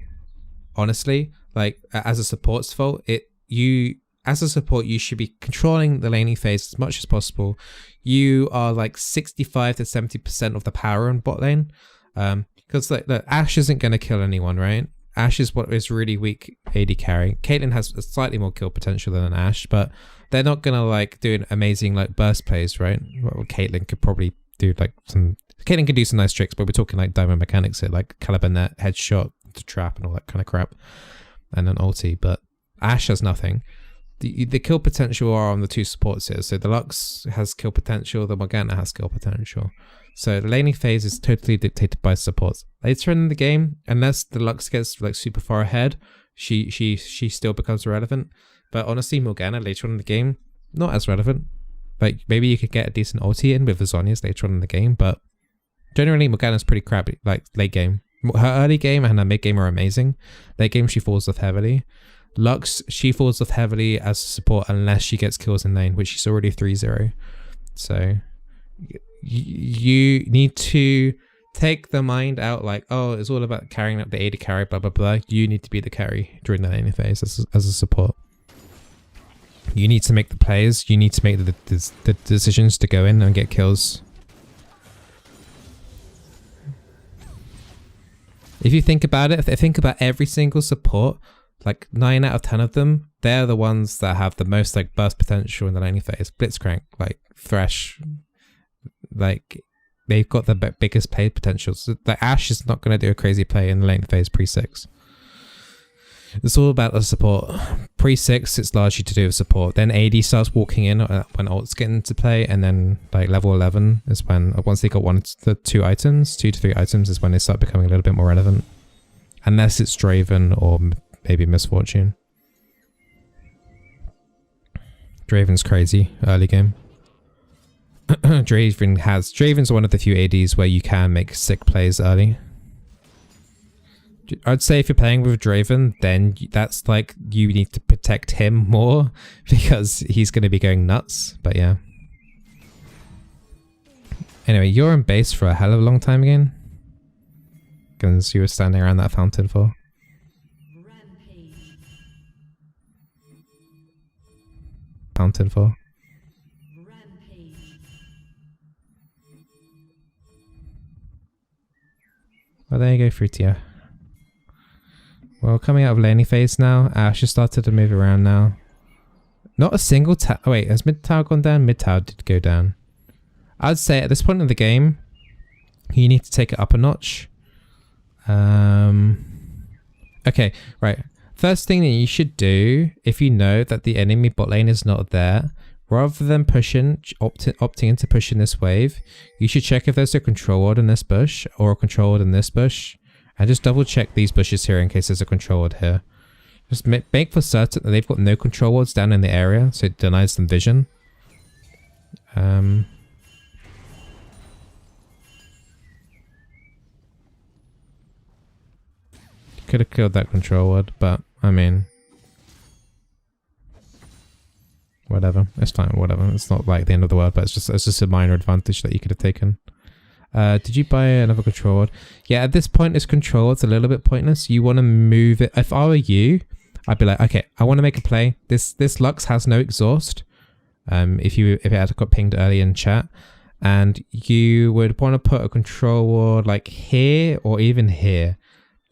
honestly, like as a support's fault, as a support, you should be controlling the laning phase as much as possible. You are like 65 to 70% of the power in bot lane. Because like Ashe isn't going to kill anyone, right? Ashe is what is really weak AD carry. Caitlyn has a slightly more kill potential than an Ashe, but they're not going to like do an amazing like burst plays, right? Well, Caitlyn could probably do like Caitlyn can do some nice tricks, but we're talking like diamond mechanics here, like caliber net, headshot, to trap and all that kind of crap. And an ulti, but Ashe has nothing. The kill potential are on the two supports here. So the Lux has kill potential, the Morgana has kill potential. So the laning phase is totally dictated by supports. Later in the game, unless the Lux gets like super far ahead, she still becomes relevant. But honestly, Morgana later on in the game, not as relevant. Like maybe you could get a decent ulti in with the Zhonya's later on in the game, but generally Morgana's pretty crappy, like late game. Her early game and her mid game are amazing. Late game she falls off heavily. Lux, she falls off heavily as support unless she gets kills in lane, which she's already 3-0. So you need to take the mind out like, oh, it's all about carrying up the AD carry, blah, blah, blah. You need to be the carry during the laning phase as a support. You need to make the plays. You need to make the decisions to go in and get kills. If you think about it, if I think about every single support, like 9 out of 10 of them, they're the ones that have the most like burst potential in the laning phase. Blitzcrank, like Thresh, like they've got the biggest play potential. So like Ashe is not going to do a crazy play in the laning phase pre-6. It's all about the support. Pre-6, it's largely to do with support. Then AD starts walking in when ults get into play, and then like level 11 is when, once they got 2 to 3 items is when they start becoming a little bit more relevant. Unless it's Draven or maybe Misfortune. Draven's crazy early game. Draven's one of the few ADs where you can make sick plays early. I'd say if you're playing with Draven, then that's like you need to protect him more because he's going to be going nuts. But yeah. Anyway, you're in base for a hell of a long time again. Because you were standing around that fountain for. Fountain for. Well, there you go, Fruitia. Well, coming out of laning phase now. Ashe has started to move around now. Not a single tower. Oh, wait, has mid tower gone down? Mid tower did go down. I'd say at this point in the game, you need to take it up a notch. Okay, right. First thing that you should do, if you know that the enemy bot lane is not there, rather than opting into pushing this wave, you should check if there's a control ward in this bush or a control ward in this bush. And just double check these bushes here in case there's a control ward here. Just make for certain that they've got no control wards down in the area, so it denies them vision. Could have killed that control ward, but I mean, whatever. It's fine. Whatever. It's not like the end of the world, but it's just a minor advantage that you could have taken. Did you buy another control ward? Yeah, at this point, this control ward's a little bit pointless. You want to move it. If I were you, I'd be like, okay, I want to make a play. This Lux has no exhaust. If it had got pinged early in chat, and you would want to put a control ward like here or even here.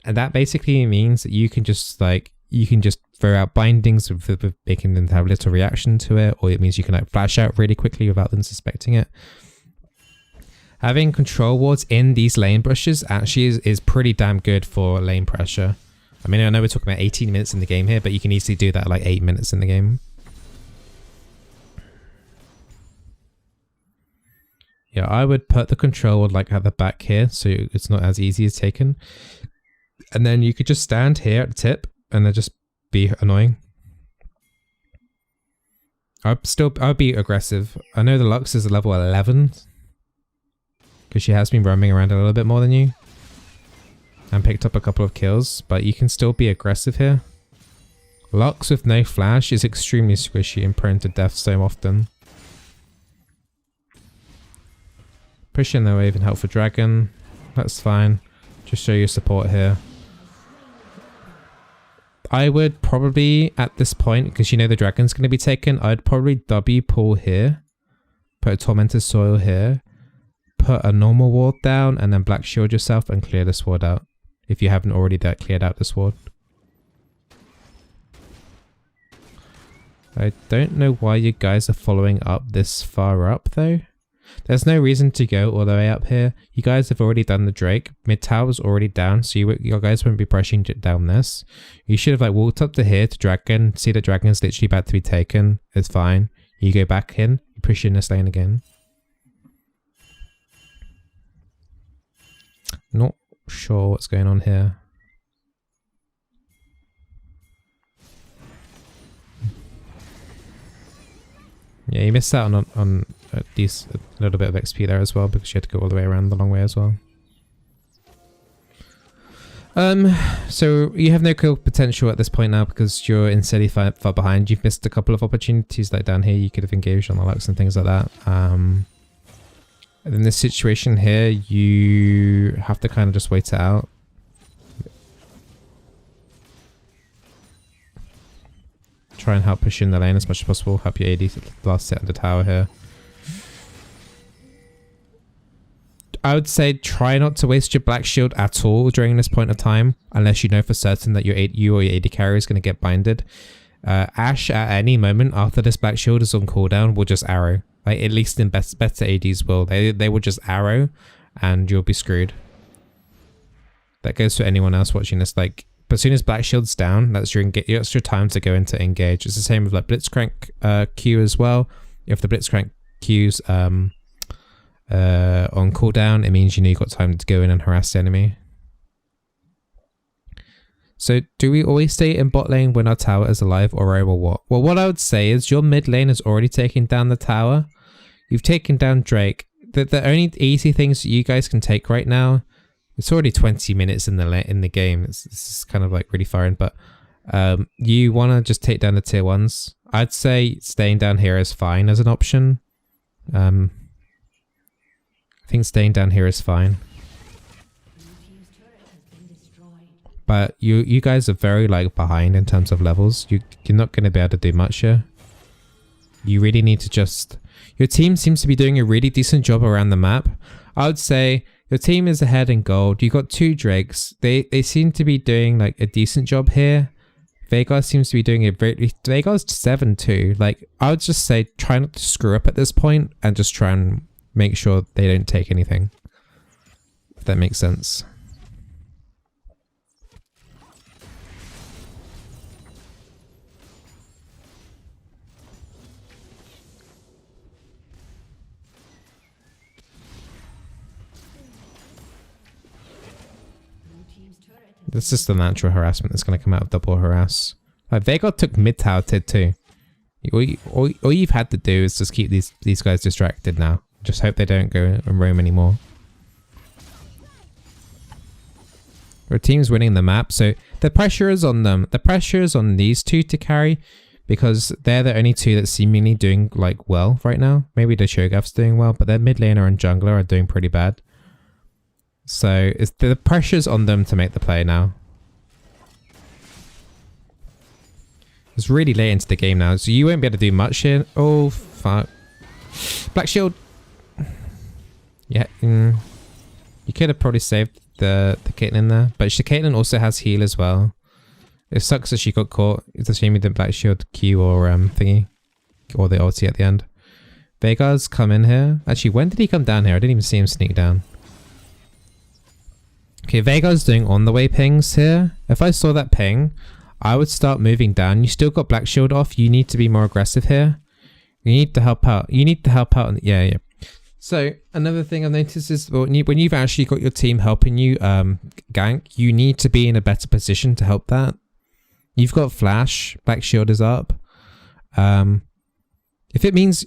And that basically means that you can just throw out bindings with making them have little reaction to it, or it means you can like flash out really quickly without them suspecting it. Having control wards in these lane brushes actually is pretty damn good for lane pressure. I mean, I know we're talking about 18 minutes in the game here, but you can easily do that at like 8 minutes in the game. Yeah, I would put the control like at the back here, so it's not as easy as taken. And then you could just stand here at the tip and then just be annoying. I'd be aggressive. I know the Lux is a level 11 because she has been roaming around a little bit more than you and picked up a couple of kills, but you can still be aggressive here. Lux with no flash is extremely squishy and prone to death so often. Push in the wave and help for dragon. That's fine. Just show your support here. I would probably, at this point, because you know the dragon's going to be taken, I'd probably W pull here. Put a Tormented Soil here. Put a normal ward down and then black shield yourself and clear this ward out. If you haven't already cleared out this ward. I don't know why you guys are following up this far up though. There's no reason to go all the way up here. You guys have already done the Drake. Mid tower's already down, so your guys won't be pressing down this. You should have like walked up to here to dragon. See the dragon's literally about to be taken. It's fine. You go back in. You push in this lane again. Not sure what's going on here. Yeah, you missed out on a little bit of XP there as well because you had to go all the way around the long way as well. So you have no kill potential at this point now because you're insanely far behind. You've missed a couple of opportunities like down here. You could have engaged on the Lux and things like that. And in this situation here, you have to kind of just wait it out. Try and help push in the lane as much as possible. Help your AD to the last set of the tower here. I would say try not to waste your black shield at all during this point of time, unless you know for certain that you or your AD carry is going to get binded. Ashe at any moment after this black shield is on cooldown will just arrow. Like at least in better ADs will. They will just arrow and you'll be screwed. That goes for anyone else watching this. Like, but as soon as black shield's down, that's your time to go into engage. It's the same with like Blitzcrank Q as well. If the Blitzcrank Q's on cooldown, it means you know you've got time to go in and harass the enemy. So do we always stay in bot lane when our tower is alive or what? Well, what I would say is your mid lane has already taken down the tower. You've taken down Drake. The only easy things that you guys can take right now, it's already 20 minutes in the game. This is kind of like really far in, but you want to just take down the tier 1s. I'd say staying down here is fine as an option. I think staying down here is fine. But you guys are very like behind in terms of levels. You're not going to be able to do much here. You really need to just... Your team seems to be doing a really decent job around the map. I would say your team is ahead in gold. You got 2 Drakes. They seem to be doing like a decent job here. Veigar seems to be doing a very... Veigar's 7 too. Like I would just say try not to screw up at this point and just try and make sure they don't take anything. If that makes sense. This is the natural harassment that's going to come out of double harass. Like Veigar took mid tower tier 2. All you've had to do is just keep these guys distracted now. Just hope they don't go and roam anymore. Our team's winning the map, so the pressure is on them. The pressure is on these 2 to carry because they're the only 2 that's seemingly doing like well right now. Maybe the Shogaf's doing well, but their mid laner and jungler are doing pretty bad. So the pressure's on them to make the play now. It's really late into the game now, so you won't be able to do much here. Oh, fuck. Black shield. Yeah, you could have probably saved the Caitlyn there, but the Caitlyn also has heal as well. It sucks that she got caught. It's a shame you didn't black shield Q or thingy, or the ulti at the end. Veigar's come in here. Actually, when did he come down here? I didn't even see him sneak down. Okay, Veigar's doing on the way pings here. If I saw that ping, I would start moving down. You still got black shield off. You need to be more aggressive here. You need to help out. You need to help out. Yeah. So another thing I've noticed is when you've actually got your team helping you gank, you need to be in a better position to help that. You've got flash, back shield is up. If it means,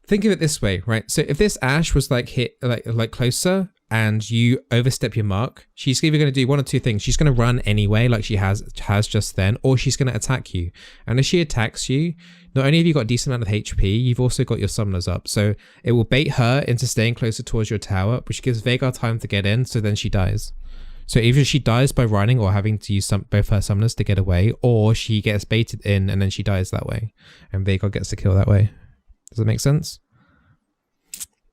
think of it this way, right? So if this Ashe was like hit like closer and you overstep your mark, she's either going to do one or two things. She's going to run anyway, like she has just then, or she's going to attack you. And if she attacks you, not only have you got a decent amount of HP, you've also got your summoners up. So it will bait her into staying closer towards your tower, which gives Veigar time to get in, so then she dies. So either she dies by running or having to use both her summoners to get away, or she gets baited in and then she dies that way. And Veigar gets the kill that way. Does that make sense?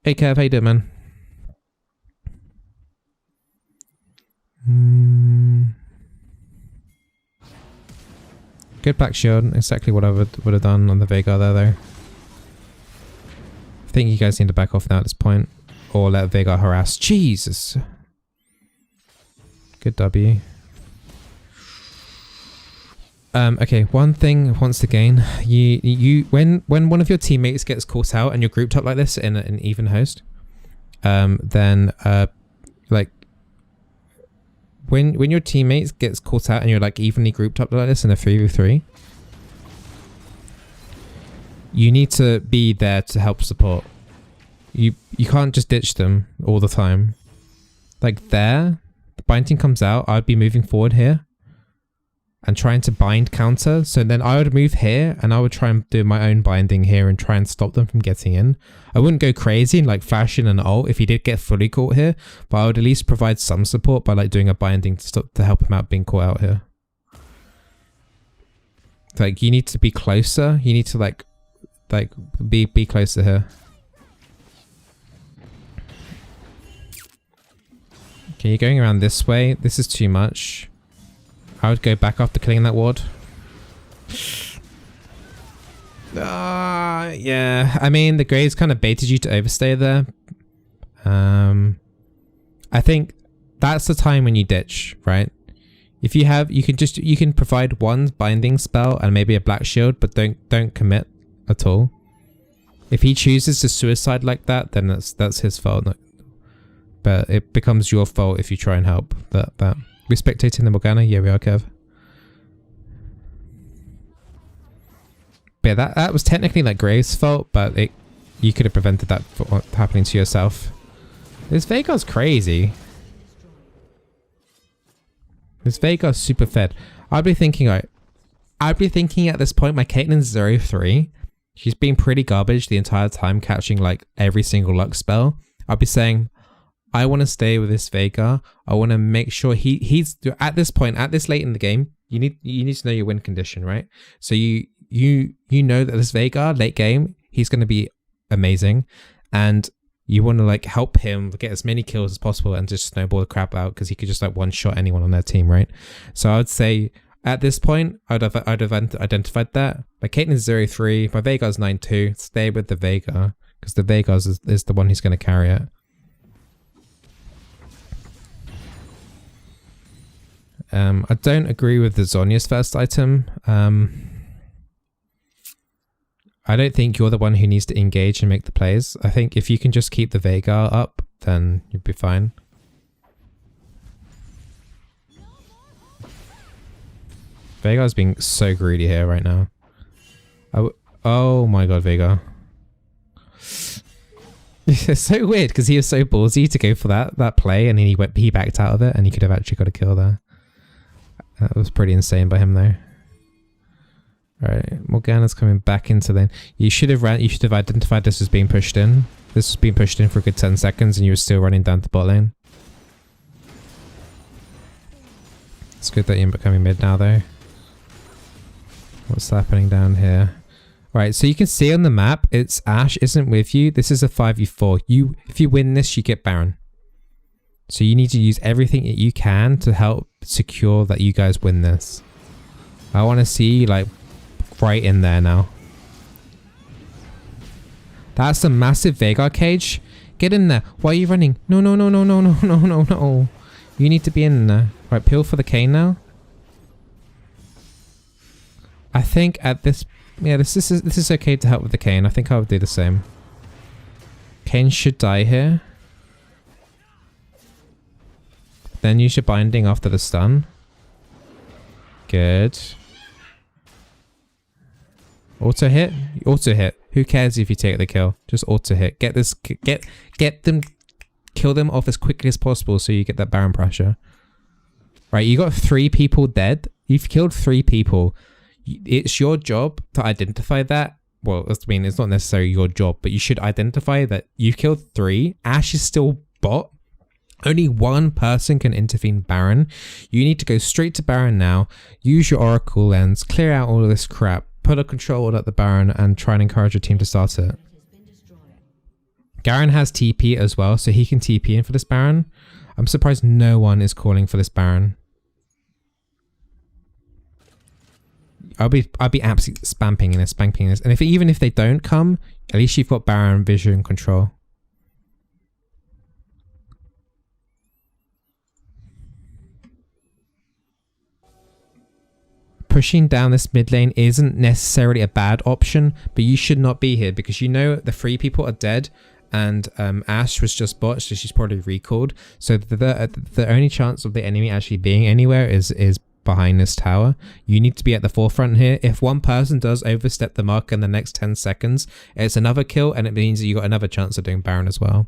Hey Kev, how you doing, man? Good back shield, exactly what I would have done on the Veigar there though. I think you guys need to back off now at this point. Or let Veigar harass. Jesus! Good W. Okay, one thing once again, when one of your teammates gets caught out and you're grouped up like this in an even host, then like when your teammates gets caught out and you're like evenly grouped up like this in a 3v3, you need to be there to help support. You can't just ditch them all the time. Like there, the binding comes out, I'd be moving forward here and trying to bind counter. So then I would move here and I would try and do my own binding here and try and stop them from getting in. I wouldn't go crazy and like flash in an ult if he did get fully caught here, but I would at least provide some support by like doing a binding to help him out being caught out here. Like you need to be closer. You need to like be closer here. Okay, you're going around this way. This is too much. I would go back after killing that ward. Yeah. I mean, the Graves kind of baited you to overstay there. I think that's the time when you ditch, right? If you have, you can provide one binding spell and maybe a black shield, but don't commit at all. If he chooses to suicide like that, then that's his fault. But it becomes your fault if you try and help that. We're spectating the Morgana? Yeah, we are, Kev. But yeah, that was technically like Graves' fault, but you could have prevented that from happening to yourself. This Veigar's crazy. This Veigar's super fed. I'd be thinking at this point, my Caitlyn's 0-3. She's been pretty garbage the entire time, catching like every single luck spell. I'd be saying, I want to stay with this Veigar. I want to make sure he's at this point, at this late in the game, you need to know your win condition, right? So you know that this Veigar late game, he's going to be amazing, and you want to like help him get as many kills as possible and just snowball the crap out because he could just like one shot anyone on their team, right? So I would say at this point, I'd have identified that. My Caitlyn's 0-3, my Veigar's 9-2. Stay with the Veigar because the Veigar is the one who's going to carry it. I don't agree with the Zhonya's first item. I don't think you're the one who needs to engage and make the plays. I think if you can just keep the Veigar up, then you'll be fine. Veigar's being so greedy here right now. Oh my god, Veigar. It's so weird because he was so ballsy to go for that play, and then he backed out of it, and he could have actually got a kill there. That was pretty insane by him though. Alright, Morgana's coming back into lane. You should have identified this as being pushed in. This was being pushed in for a good 10 seconds and you were still running down to bot lane. It's good that you're coming mid now though. What's happening down here? Right, so you can see on the map, it's Ashe isn't with you. This is a 5v4. If you win this, you get Baron. So you need to use everything that you can to help secure that you guys win this. I want to see like right in there now. That's a massive Veigar cage. Get in there. Why are you running? No. You need to be in there. Right, peel for the cane now. I think at this... Yeah, this is okay to help with the cane. I think I would do the same. Kane should die here. Then use your binding after the stun. Good. Auto hit? Auto hit. Who cares if you take the kill? Just auto hit. Get this, get them, kill them off as quickly as possible so you get that Baron pressure. Right, you got 3 people dead. You've killed 3 people. It's your job to identify that. Well, I mean, it's not necessarily your job, but you should identify that you've killed 3. Ashe is still bot. Only 1 person can intervene Baron. You need to go straight to Baron now. Use your Oracle lens. Clear out all of this crap. Put a control at the Baron and try and encourage your team to start it. Garen has TP as well, so he can TP in for this Baron. I'm surprised no one is calling for this Baron. I'll be absolutely spamping this, and even if they don't come, at least you've got Baron vision control. Pushing down this mid lane isn't necessarily a bad option, but you should not be here because you know the 3 people are dead, and Ashe was just botched, so she's probably recalled. So the only chance of the enemy actually being anywhere is behind this tower. You need to be at the forefront here. If one person does overstep the mark in the next 10 seconds, it's another kill, and it means that you got another chance of doing Baron as well.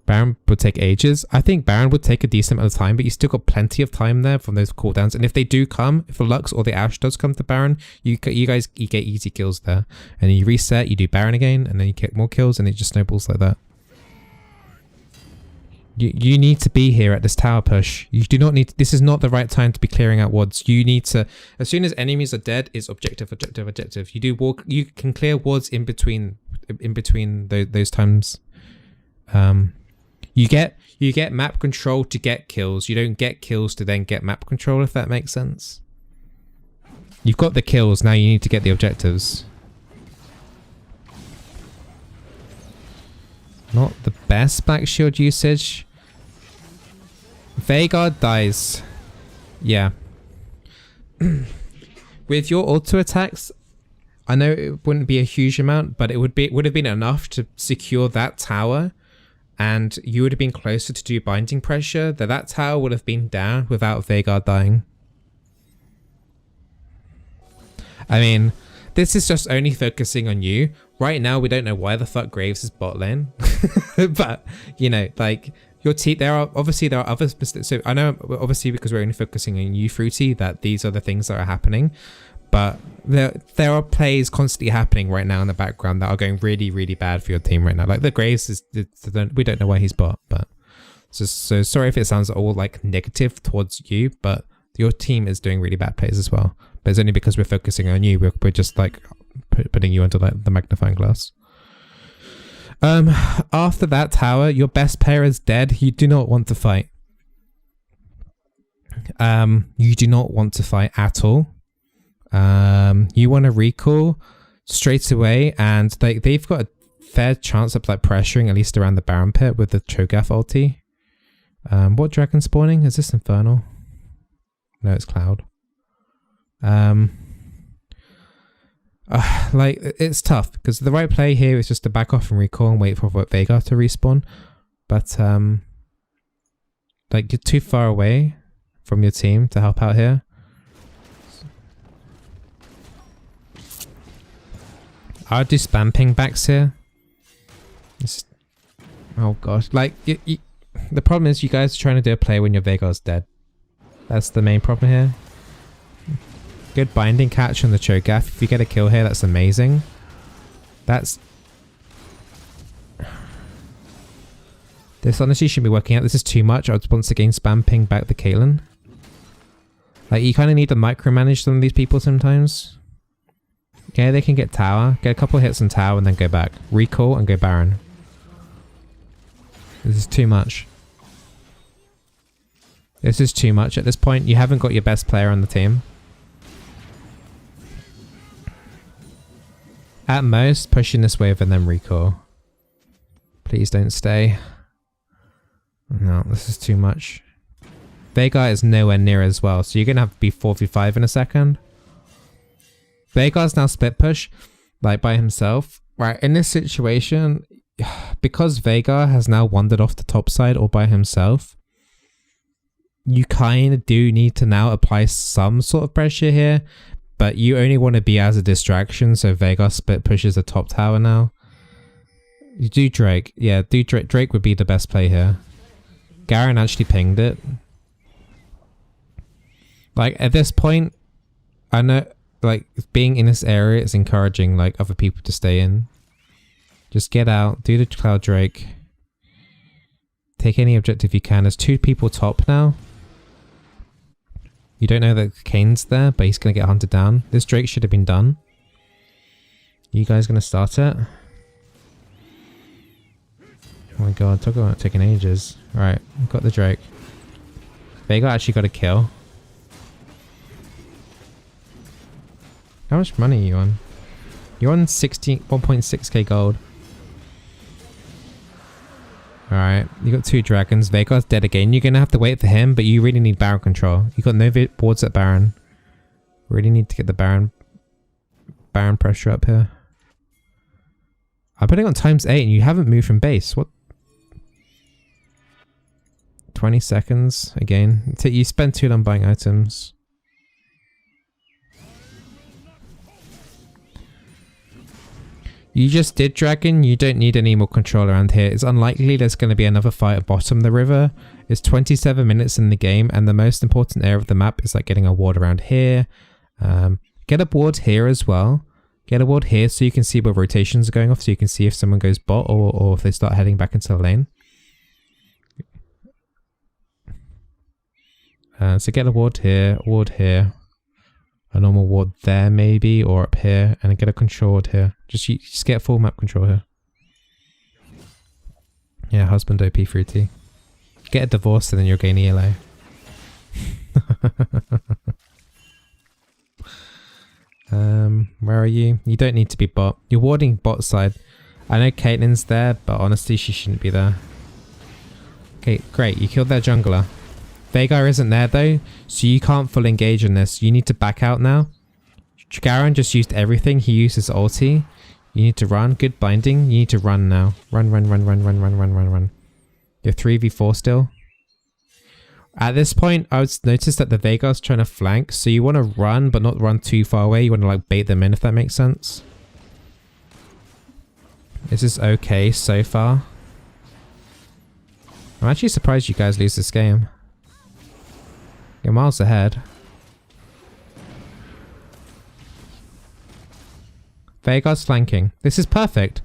Baron would take ages. I think Baron would take a decent amount of time, but you still got plenty of time there from those cooldowns. And if they do come, if the Lux or the Ashe does come to Baron, you get easy kills there. And then you reset, you do Baron again, and then you get more kills, and it just snowballs like that. You need to be here at this tower push. You do not need this is not the right time to be clearing out wards. You need to, as soon as enemies are dead, it's objective. You can clear wards in between those times. You get map control to get kills. You don't get kills to then get map control, if that makes sense. You've got the kills, now you need to get the objectives. Not the best back shield usage. Veigar dies. Yeah. With your auto attacks, I know it wouldn't be a huge amount, but it would have been enough to secure that tower, and you would have been closer to do binding pressure. That tower would have been down without Veigar dying. I mean, this is just only focusing on you. Right now, we don't know why the fuck Graves is bot lane. But, you know, like, your team, there are other mistakes. So I know, obviously, because we're only focusing on you, Fruity, that these are the things that are happening. But there are plays constantly happening right now in the background that are going really, really bad for your team right now. Like, the Graves is, we don't know why he's bot, but... So sorry if it sounds all, like, negative towards you, but your team is doing really bad plays as well. But it's only because we're focusing on you. We're just, like, putting you under the magnifying glass. After that tower, your best player is dead. You do not want to fight. You do not want to fight at all. You want to recall straight away, and they've got a fair chance of like pressuring at least around the Baron pit with the Cho'Gath ulti. What dragon spawning? Is this Infernal? No, it's Cloud. Like, it's tough because the right play here is just to back off and recall and wait for Veigar to respawn. But like, you're too far away from your team to help out here. I'll do spam ping backs here. Oh gosh, like the problem is you guys are trying to do a play when your Veigar's dead. That's the main problem here. Good binding catch on the Cho'Gath. If you get a kill here, that's amazing. This honestly shouldn't be working out. This is too much. I would once again spam ping back the Caitlyn. Like, you kind of need to micromanage some of these people sometimes. Okay, they can get tower. Get a couple hits on tower and then go back. Recall and go Baron. This is too much. This is too much. At this point, you haven't got your best player on the team. At most, pushing this wave and then recall. Please don't stay. No, this is too much. Veigar is nowhere near as well, so you're going to have to be 4v5 in a second. Veigar's now split push. like by himself. Right, in this situation, because Veigar has now wandered off the top side all by himself, you kind of do need to now apply some sort of pressure here, but you only want to be as a distraction, so Veigar split pushes the top tower now. You do Drake. Yeah, do Drake. Drake would be the best play here. Garen actually pinged it. Like, at this point, I know, like, being in this area is encouraging, like, other people to stay in. Just get out, do the Cloud Drake. Take any objective you can. There's 2 people top now. You don't know that Kane's there, but he's going to get hunted down. This Drake should have been done. You guys going to start it? Oh my god, talk about taking ages. Alright, got the Drake. Veigar actually got a kill. How much money are you on? You're on 1.6k gold. Alright, you got 2 dragons. Veigar's dead again. You're going to have to wait for him, but you really need Baron control. You got no wards at Baron. Really need to get the Baron pressure up here. I'm putting on ×8 and you haven't moved from base. What? 20 seconds again. You spend too long buying items. You just did dragon, you don't need any more control around here. It's unlikely there's going to be another fight at bottom of the river. It's 27 minutes in the game and the most important area of the map is like getting a ward around here. Get a ward here as well. Get a ward here so you can see where rotations are going off, so you can see if someone goes bot or if they start heading back into the lane. So get a ward here, a normal ward there maybe, or up here, and get a control ward here. Just get full map control here. Yeah, husband OP fruity. Get a divorce and then you'll gain ELA. Where are you? You don't need to be bot. You're warding bot side. I know Caitlyn's there, but honestly she shouldn't be there. Okay, great. You killed their jungler. Veigar isn't there though, so you can't full engage in this. You need to back out now. Garen just used everything. He used his ulti. You need to run. Good binding. You need to run now. Run. You're 3v4 still. At this point, I would notice that the Veigar's trying to flank, so you want to run, but not run too far away. You want to like bait them in, if that makes sense. This is okay so far. I'm actually surprised you guys lose this game. You're miles ahead. Veigar's flanking. This is perfect.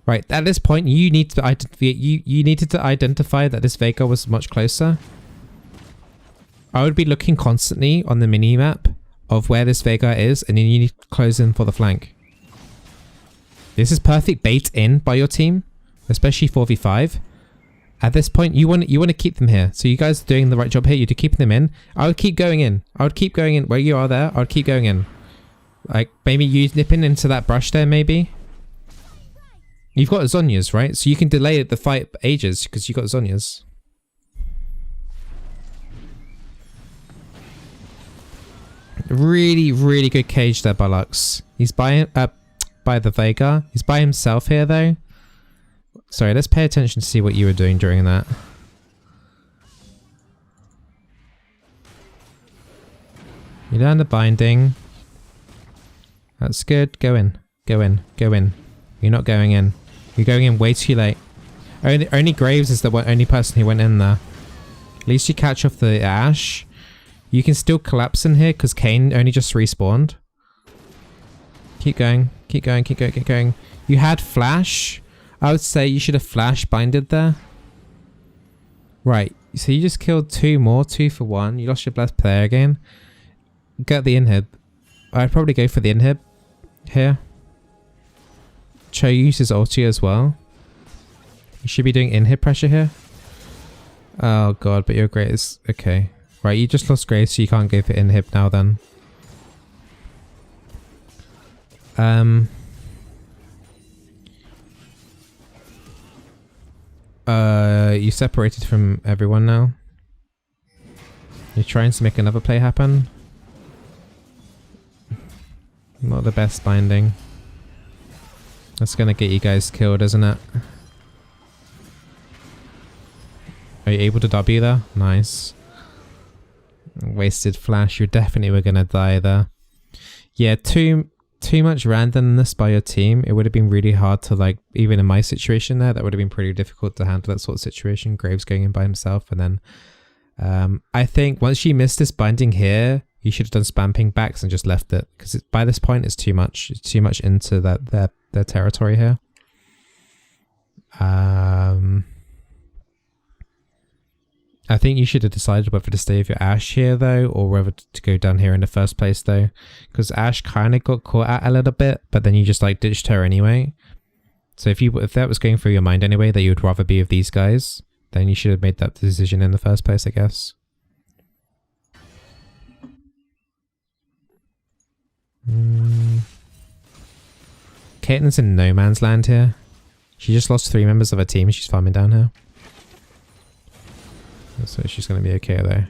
Right, at this point, you need to you needed to identify that this Veigar was much closer. I would be looking constantly on the mini-map of where this Veigar is, and then you need to close in for the flank. This is perfect bait in by your team, especially 4v5. At this point, you want to keep them here. So you guys are doing the right job here. You're keeping them in. I would keep going in. I would keep going in. Where you are there, I would keep going in. Like, maybe you nipping into that brush there, maybe. You've got Zhonya's, right? So you can delay the fight ages because you've got Zhonya's. Really, really good cage there by Lux. He's by the Veigar. He's by himself here, though. Sorry, let's pay attention to see what you were doing during that. You learn the binding. That's good. Go in. Go in. Go in. You're not going in. You're going in way too late. Only Graves is the only person who went in there. At least you catch off the Ashe. You can still collapse in here because Kayn only just respawned. Keep going. Keep going. Keep going. Keep going. You had flash. I would say you should have flash binded there. Right. So you just killed 2 more. 2 for 1. You lost your best player again. Get the inhib. I'd probably go for the inhib here. Cho uses ulti as well. You should be doing inhib pressure here. Oh god, but your Grace is okay. Right, you just lost Grace, so you can't go for inhib now then. You separated from everyone now. You're trying to make another play happen. Not the best binding. That's gonna get you guys killed, isn't it? Are you able to W there? Nice. Wasted flash. You definitely were gonna die there. Yeah, too much randomness by your team. It would have been really hard to, like, even in my situation there, that would have been pretty difficult to handle that sort of situation. Graves going in by himself, and then I think once you missed this binding here, you should have done spam ping backs and just left it, because by this point it's too much. It's too much into their territory here. I think you should have decided whether to stay with your Ashe here though, or whether to go down here in the first place though, because Ashe kind of got caught out a little bit, but then you just like ditched her anyway. So if that was going through your mind anyway, that you would rather be with these guys, then you should have made that decision in the first place, I guess. Caitlin's in no man's land here. She just lost 3 members of her team. She's farming down here. So she's going to be okay though.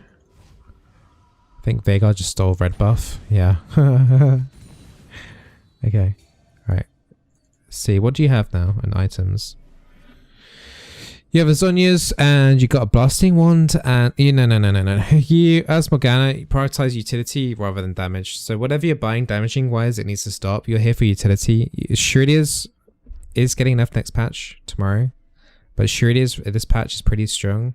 I think Veigar just stole red buff. Yeah. Okay. Alright. See, what do you have now in items? You have a Zhonya's and you got a blasting wand and no. You, as Morgana, you prioritize utility rather than damage. So whatever you're buying damaging wise, it needs to stop. You're here for utility. Shuridius is getting enough next patch tomorrow, but Shuridius this patch is pretty strong.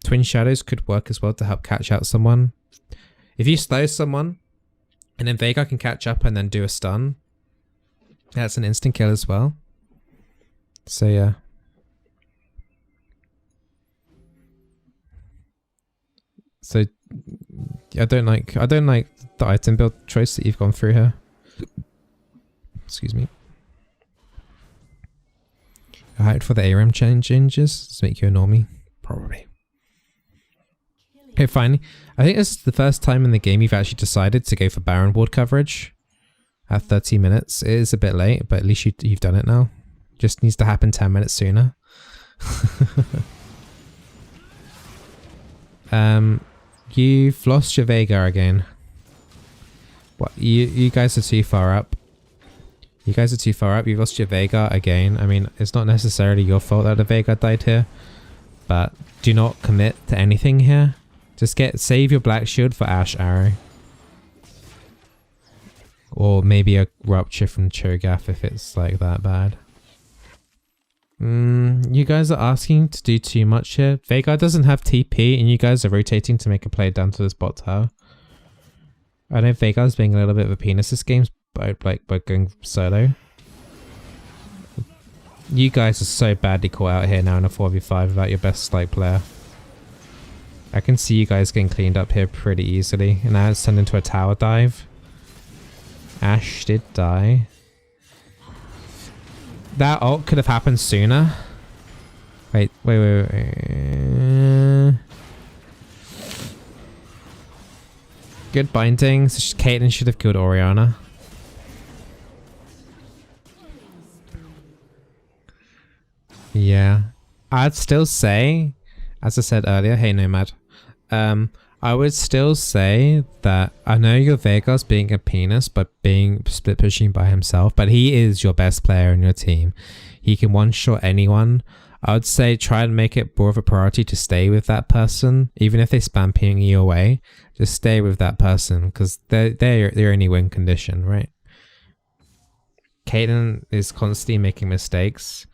Twin Shadows could work as well to help catch out someone. If you slow someone and then Veigar can catch up and then do a stun, that's an instant kill as well. So yeah. So I don't like the item build choice that you've gone through here. Excuse me. I hyped for the ARAM changes to make you a normie? Probably. Okay, finally. I think this is the first time in the game you've actually decided to go for Baron ward coverage at 30 minutes. It is a bit late, but at least you've done it now. Just needs to happen 10 minutes sooner. You've lost your Veigar again. What? You guys are too far up. You guys are too far up. You've lost your Veigar again. I mean, it's not necessarily your fault that the Veigar died here, but do not commit to anything here. Just save your black shield for Ashe Arrow. Or maybe a rupture from Cho'Gath if it's like that bad. You guys are asking to do too much here. Veigar doesn't have TP and you guys are rotating to make a play down to this bot tower. I know Veigar's being a little bit of a penis this game by going solo. You guys are so badly caught out here now in a 4v5 without your best player. I can see you guys getting cleaned up here pretty easily. And now it's turned into a tower dive. Ashe did die. That ult could have happened sooner. Wait. Good bindings. Caitlyn should have killed Orianna. Yeah. I'd still say, as I said earlier, hey Nomad. I would still say that I know your Veigar's being a penis but being split pushing by himself, but he is your best player in your team. He can one-shot anyone. I would say try and make it more of a priority to stay with that person, even if they spam ping you away. Just stay with that person because they're your only win condition, right? Caitlyn is constantly making mistakes.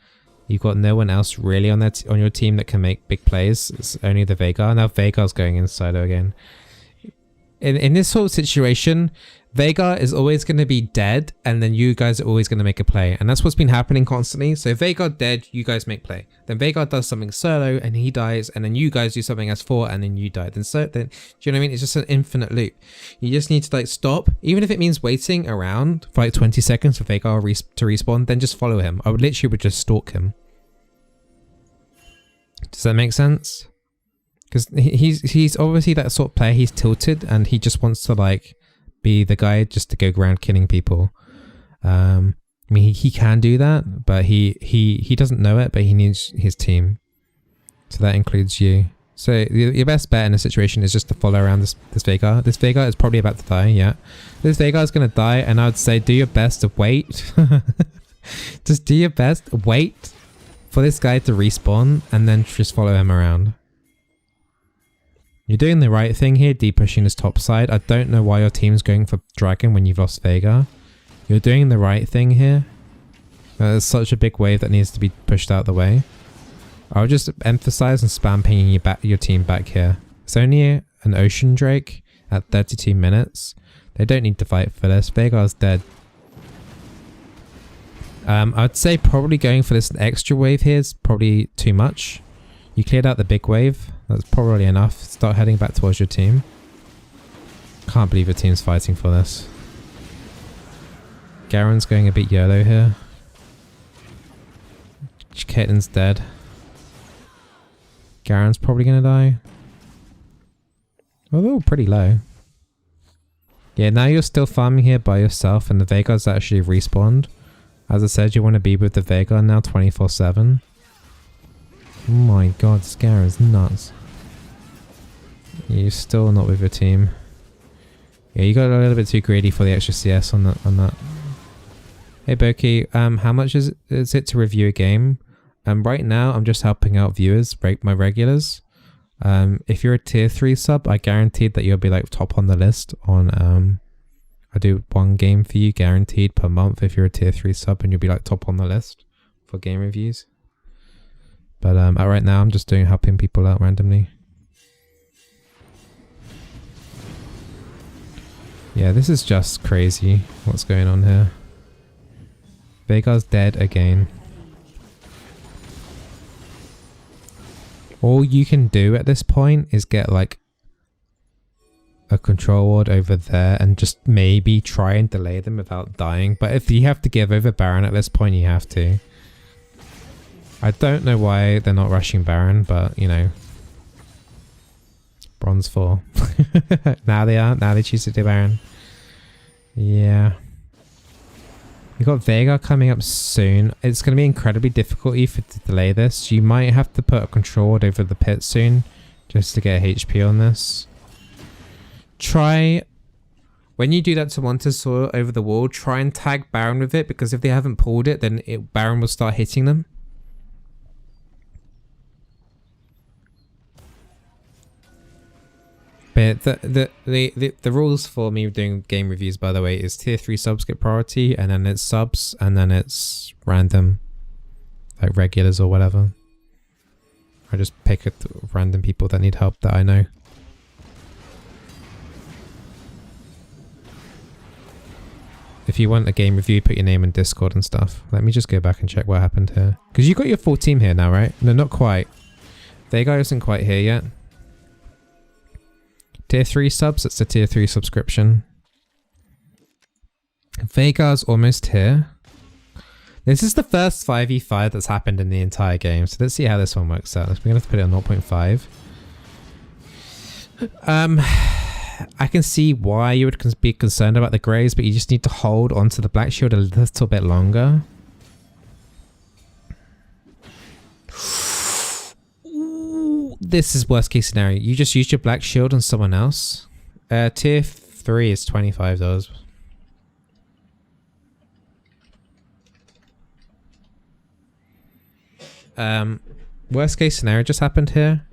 You've got no one else really on your team that can make big plays. It's only the Veigar. Now Veigar's going in solo again. In this sort of situation, Veigar is always going to be dead, and then you guys are always going to make a play. And that's what's been happening constantly. So if Veigar dead, you guys make play. Then Veigar does something solo, and he dies, and then you guys do something as 4, and then you die. Then do you know what I mean? It's just an infinite loop. You just need to stop, even if it means waiting around for 20 seconds for Veigar to respawn. Then just follow him. I would literally just stalk him. Does that make sense? Because he's obviously that sort of player. He's tilted, and he just wants to be the guy just to go around killing people. I mean, he can do that, but he doesn't know it, but he needs his team. So that includes you. So your best bet in a situation is just to follow around this Veigar. This Veigar is probably about to die, yeah. This Veigar is going to die, and I would say do your best to wait. Just do your best. Wait for this guy to respawn and then just follow him around. You're doing the right thing here, de-pushing his top side. I don't know why your team's going for Dragon when you've lost Veigar. You're doing the right thing here. There's such a big wave that needs to be pushed out of the way. I'll just emphasize and spam pinging your team back here. It's only an Ocean Drake at 32 minutes. They don't need to fight for this. Veigar's dead. I'd say probably going for this extra wave here is probably too much. You cleared out the big wave. That's probably enough. Start heading back towards your team. Can't believe your team's fighting for this. Garen's going a bit YOLO here. Caitlin's dead. Garen's probably going to die. Well, they're all pretty low. Yeah, now you're still farming here by yourself and the Veigar's actually respawned. As I said, you want to be with the Veigar now 24/7. Oh my god, this Garen's nuts. You're still not with your team. Yeah, you got a little bit too greedy for the extra CS on that. Hey Boki, how much is it to review a game? Right now I'm just helping out viewers, my regulars. If you're a tier 3 sub, I guaranteed that you'll be like top on the list on I do 1 game for you guaranteed per month if you're a tier 3 sub, and you'll be like top on the list for game reviews. But right now I'm just helping people out randomly. Yeah, this is just crazy what's going on here. Veigar's dead again. All you can do at this point is get like a control ward over there and just maybe try and delay them without dying. But if you have to give over Baron at this point, you have to. I don't know why they're not rushing Baron, but you know. Bronze 4. Now they are. Now they choose to do Baron. Yeah. You got Veigar coming up soon. It's going to be incredibly difficult to delay this. You might have to put a control ward over the pit soon just to get a HP on this. Try, when you do that to Montesaur over the wall, try and tag Baron with it, because if they haven't pulled it, then Baron will start hitting them. But the rules for me doing game reviews, by the way, is tier 3 subs get priority, and then it's subs, and then it's random, like regulars or whatever. I just pick random people that need help that I know. If you want a game review, put your name in Discord and stuff. Let me just go back and check what happened here. Because you got your full team here now, right? No, not quite. Veigar isn't quite here yet. Tier 3 subs, that's a tier 3 subscription. Veigar's almost here. This is the first 5v5 that's happened in the entire game. So let's see how this one works out. We're going to have to put it on 0.5. I can see why you would be concerned about the greys, but you just need to hold onto the black shield a little bit longer. Ooh, this is worst case scenario. You just use your black shield on someone else. Tier 3 is $25. Worst case scenario just happened here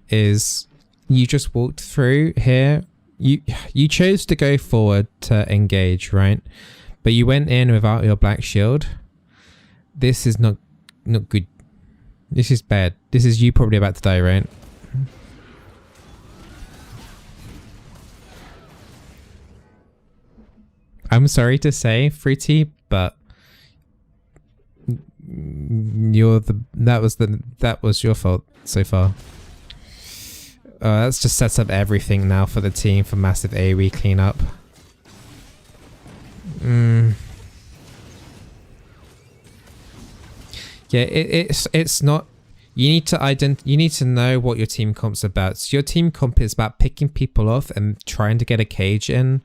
is you just walked through here. You chose to go forward to engage, right? But you went in without your black shield. This is not good. This is bad. This is you probably about to die, right? I'm sorry to say, Fruity, but that was your fault so far. That just sets up everything now for the team for massive AoE cleanup. Yeah, it's not. You need to know what your team comp's about. So your team comp is about picking people off and trying to get a cage in.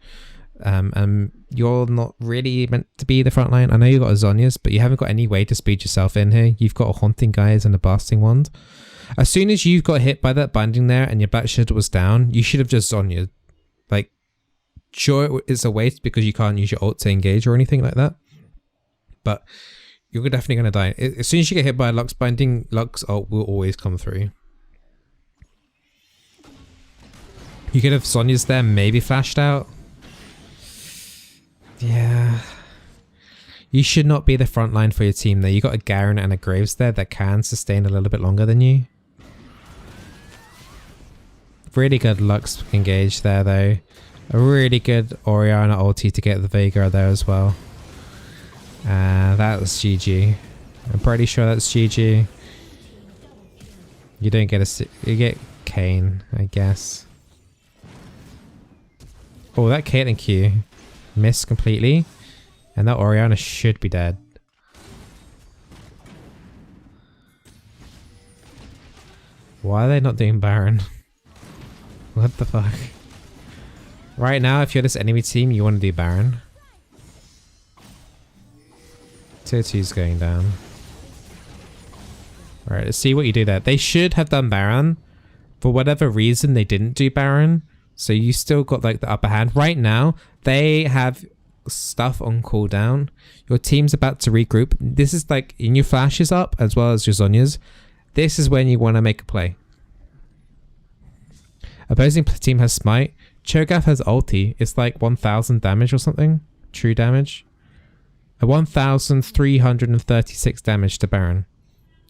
And you're not really meant to be the front line. I know you got a Zhonya's, but you haven't got any way to speed yourself in here. You've got a Haunting Guys and a Blasting Wand. As soon as you got hit by that binding there and your black shield was down, you should have just Zhonya's. Like, sure, it's a waste because you can't use your ult to engage or anything like that. but you're definitely going to die. As soon as you get hit by a Lux binding, Lux ult will always come through. You could have Sonya's there, maybe flashed out. Yeah. You should not be the front line for your team there. You got a Garen and a Graves there that can sustain a little bit longer than you. Really good Lux engage there though. A really good Orianna ulti to get the Veigar there as well. That was GG. I'm pretty sure that's GG. You don't get you get Kayn, I guess. Oh, that Caitlyn Q missed completely. And that Orianna should be dead. Why are they not doing Baron? What the fuck? Right now, if you're this enemy team, you want to do Baron. Tier 2's going down. Alright, let's see what you do there. They should have done Baron. For whatever reason, they didn't do Baron. So you still got like the upper hand. Right now, they have stuff on cooldown. Your team's about to regroup. This is like in your flashes up as well as your Zonya's. This is when you want to make a play. Opposing team has smite. Cho'Gath has ulti. It's like 1000 damage or something. True damage. A 1336 damage to Baron.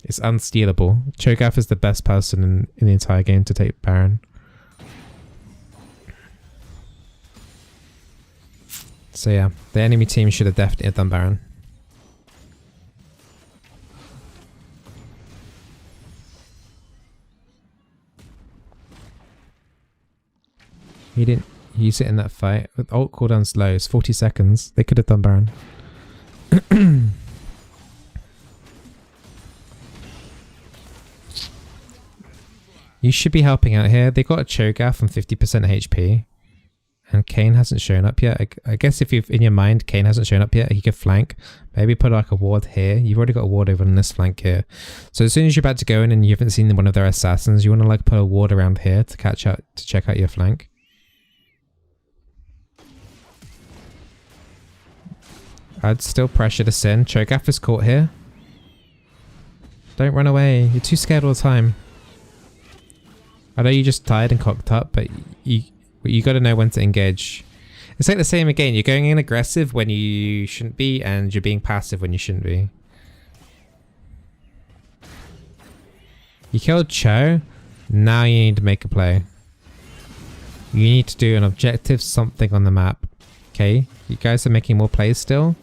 It's unstealable. Cho'Gath is the best person in the entire game to take Baron. So yeah, the enemy team should have definitely done Baron. He didn't use it in that fight. With ult cooldown's low, it's 40 seconds. They could have done Baron. You should be helping out here. They got a Cho'Gath on 50% HP. And Kayn hasn't shown up yet. I guess if you've in your mind Kayn hasn't shown up yet, he could flank. Maybe put like a ward here. You've already got a ward over on this flank here. So as soon as you're about to go in and you haven't seen one of their assassins, you want to like put a ward around here to check out your flank. I'd still pressure to Sin. Cho'Gath is caught here. Don't run away. You're too scared all the time. I know you're just tired and cocked up, but you got to know when to engage. It's like the same again. You're going in aggressive when you shouldn't be, and you're being passive when you shouldn't be. You killed Cho. Now you need to make a play. You need to do an objective something on the map. Okay, you guys are making more plays still.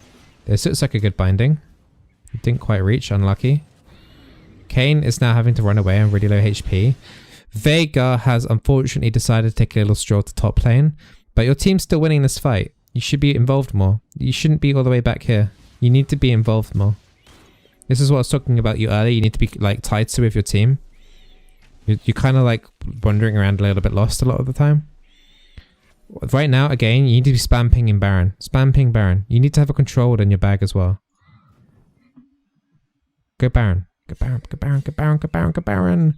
This looks like a good binding. Didn't quite reach, unlucky. Kayn is now having to run away on really low HP. Veigar has unfortunately decided to take a little stroll to top lane, but your team's still winning this fight. You should be involved more. You shouldn't be all the way back here. You need to be involved more. This is what I was talking about you earlier. You need to be like tighter with your team. You're kind of like wandering around a little bit lost a lot of the time. Right now, again, you need to be spamming in Baron. Spam ping Baron. You need to have a control in your bag as well. Go Baron. Go Baron. Go Baron. Go Baron. Go Baron. Go Baron.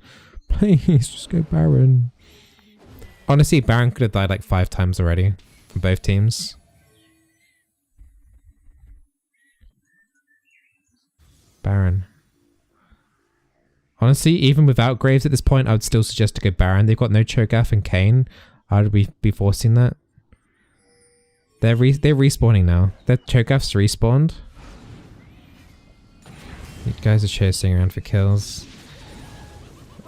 Please, just go Baron. Honestly, Baron could have died like 5 times already from both teams. Baron. Honestly, even without Graves at this point, I would still suggest to go Baron. They've got no Cho'Gath and Kayn. I would be forcing that. They're respawning now. Their Cho'Gath's respawned. You guys are chasing around for kills.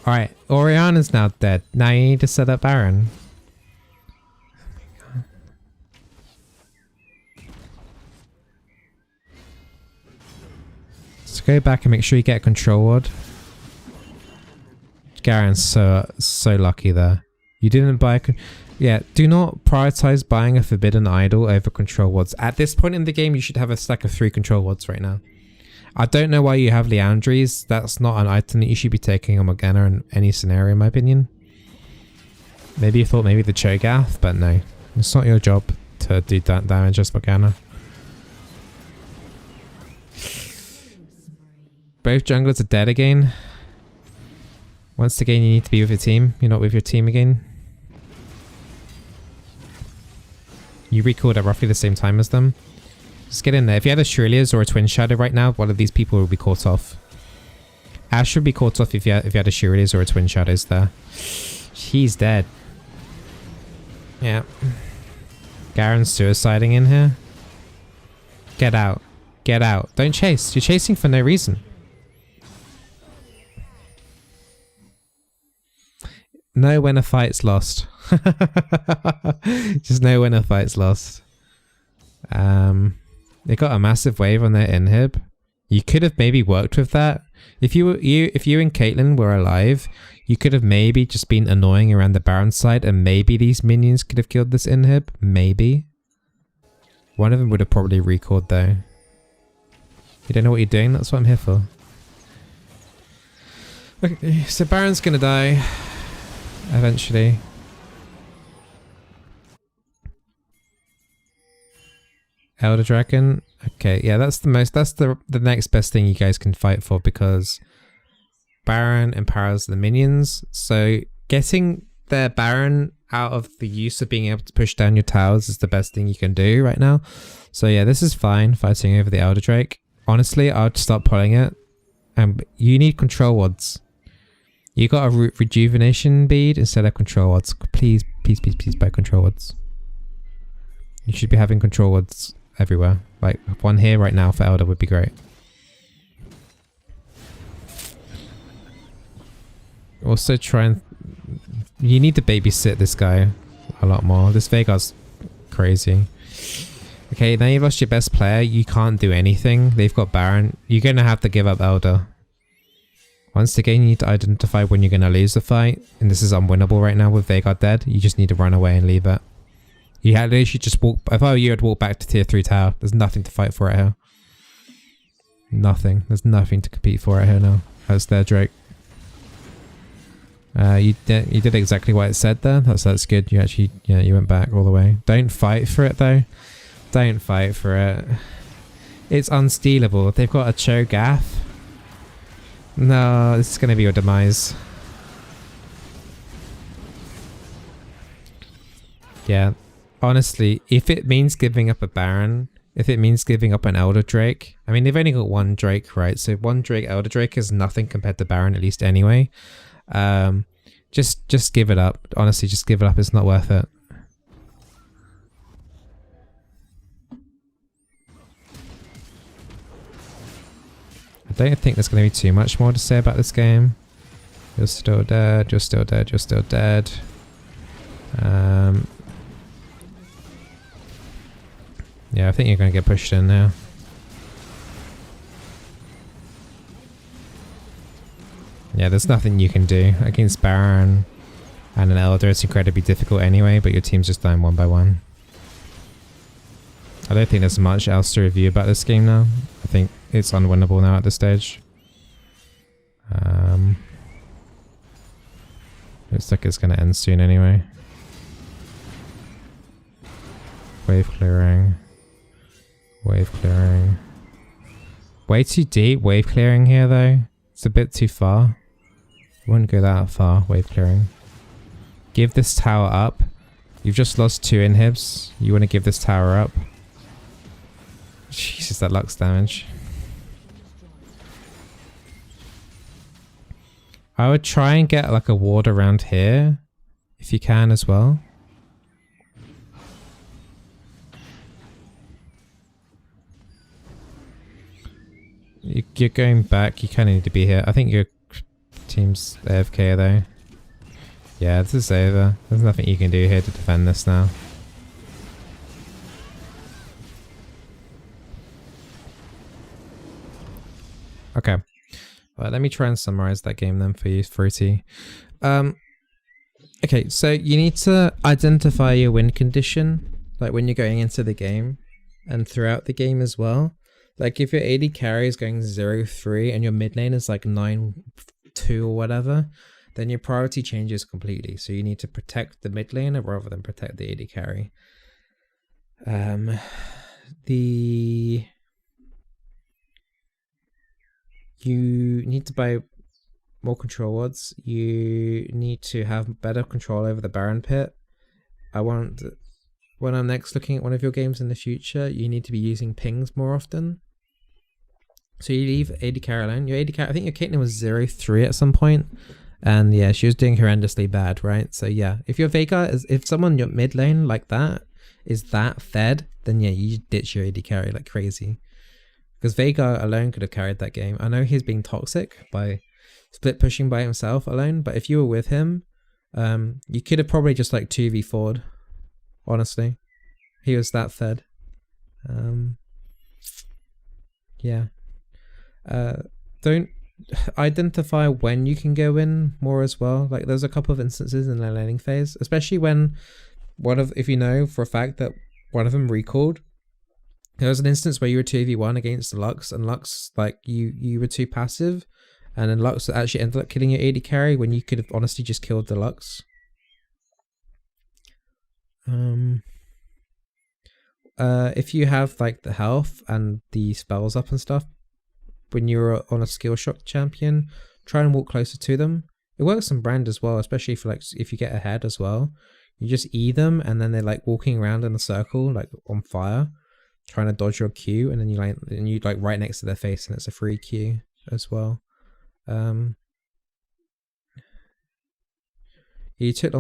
Alright, Orianna's now dead. Now you need to set up Baron. Oh my god. Let's go back and make sure you get a control ward. Garen's so lucky there. You didn't buy a... Yeah, do not prioritize buying a forbidden idol over control wards. At this point in the game, you should have a stack of 3 control wards right now. I don't know why you have Leandries. That's not an item that you should be taking on Morgana in any scenario, in my opinion. Maybe you thought maybe the Cho'Gath, but no. It's not your job to do that damage as Morgana. Both junglers are dead again. Once again, you need to be with your team. You're not with your team again. You recalled at roughly the same time as them. Just get in there. If you had a Shurelia's or a Twin Shadow right now, one of these people will be caught off. Ash would be caught off if you had a Shurelia's or a Twin Shadows there. He's dead. Yeah. Garen's suiciding in here. Get out. Get out. Don't chase. You're chasing for no reason. Know when a fight's lost. Just know when a fight's lost. They got a massive wave on their inhib. You could have maybe worked with that. If you and Caitlyn were alive, you could have maybe just been annoying around the Baron side, and maybe these minions could have killed this inhib. Maybe. One of them would have probably recalled though. You don't know what you're doing? That's what I'm here for. Okay, so Baron's gonna die eventually. Elder Dragon. Okay, yeah, that's the next best thing you guys can fight for, because Baron empowers the minions. So getting their Baron out of the use of being able to push down your towers is the best thing you can do right now. So yeah, this is fine fighting over the Elder Drake. Honestly, I'd stop pulling it. You need control wards. You got a rejuvenation bead instead of control wards. Please, please, please, please buy control wards. You should be having control wards everywhere. Like one here right now for Elder would be great. Also try and... You need to babysit this guy a lot more. This Veigar's crazy. Okay, now you've lost your best player. You can't do anything. They've got Baron. You're going to have to give up Elder. Once again, you need to identify when you're going to lose the fight. And this is unwinnable right now with Veigar dead. You just need to run away and leave it. You had literally just walk... If I were you, I'd walk back to tier 3 tower. There's nothing to fight for right here. Nothing. There's nothing to compete for right here now. That's their Drake. You did exactly what it said there. That's good. You actually... Yeah, you went back all the way. Don't fight for it though. Don't fight for it. It's unstealable. They've got a Cho'Gath. No, this is going to be your demise. Yeah. Honestly, if it means giving up a Baron, if it means giving up an Elder Drake, I mean, they've only got one Drake, right? So one Drake, Elder Drake is nothing compared to Baron, at least anyway. Just give it up. Honestly, just give it up. It's not worth it. I don't think there's going to be too much more to say about this game. You're still dead. You're still dead. You're still dead. Yeah, I think you're going to get pushed in now. Yeah, there's nothing you can do against Baron and an Elder. It's incredibly difficult anyway, but your team's just dying one by one. I don't think there's much else to review about this game now. I think it's unwinnable now at this stage. Looks like it's going to end soon anyway. Wave clearing. Wave clearing. Way too deep wave clearing here though. It's a bit too far. I wouldn't go that far, wave clearing. Give this tower up. You've just lost 2 inhibs. You want to give this tower up. Jesus, that Lux damage. I would try and get like a ward around here. If you can as well. You're going back. You kind of need to be here. I think your team's AFK though. Yeah, this is over. There's nothing you can do here to defend this now. Okay. Well, let me try and summarize that game then for you, Fruity. Okay, so you need to identify your win condition, like when you're going into the game and throughout the game as well. Like if your AD carry is going 0-3 and your mid lane is like 9-2 or whatever, then your priority changes completely. So you need to protect the mid laner rather than protect the AD carry. You need to buy more control wards. You need to have better control over the Baron pit. I want when I'm next looking at one of your games in the future, you need to be using pings more often. So you leave AD carry alone. Your AD carry, I think your Caitlyn was 0-3 at some point, and yeah, she was doing horrendously bad, right? So yeah, if your Veigar is, if someone your mid lane like that is that fed, then yeah, you ditch your AD carry like crazy. Because Veigar alone could have carried that game. I know he's being toxic by split pushing by himself alone, but if you were with him, you could have probably just like 2v4'd, honestly. He was that fed. Yeah. Don't identify when you can go in more as well. Like there's a couple of instances in the laning phase, especially when if you know for a fact that one of them recalled. There was an instance where you were 2v1 against Lux, and Lux, like, you were too passive, and then Lux actually ended up killing your AD carry when you could have honestly just killed the Lux. If you have, like, the health and the spells up and stuff, when you're on a skill shot champion, try and walk closer to them. It works on brand as well, especially if you get ahead as well. You just E them, and then they're, like, walking around in a circle, like, on fire, trying to dodge your Q, and then you like right next to their face, and it's a free Q as well. You took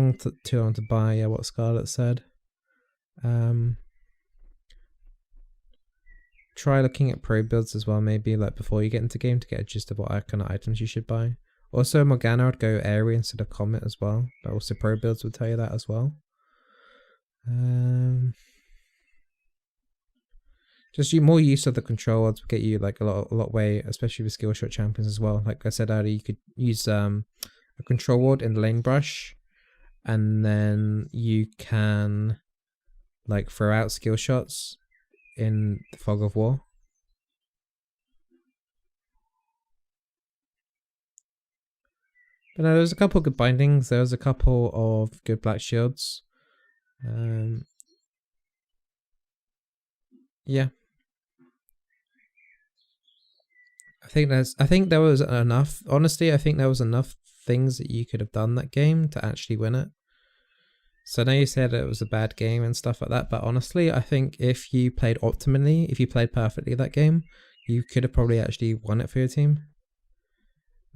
too long to buy, yeah, what Scarlett said. Try looking at pro builds as well, maybe like before you get into game, to get a gist of what kind of items you should buy. Also, Morgana would go Airy instead of Comet as well, but also pro builds would tell you that as well. Just more use of the control odds will get you like a lot way, especially with skill shot champions as well. Like I said earlier, you could use a control ward in the lane brush, and then you can like throw out skill shots in the fog of war. But no, there was a couple of good bindings. There was a couple of good black shields. Yeah. I think there was enough. Honestly, I think there was enough things that you could have done that game to actually win it. So I know you said it was a bad game and stuff like that, but honestly, I think if you played optimally, if you played perfectly that game, you could have probably actually won it for your team.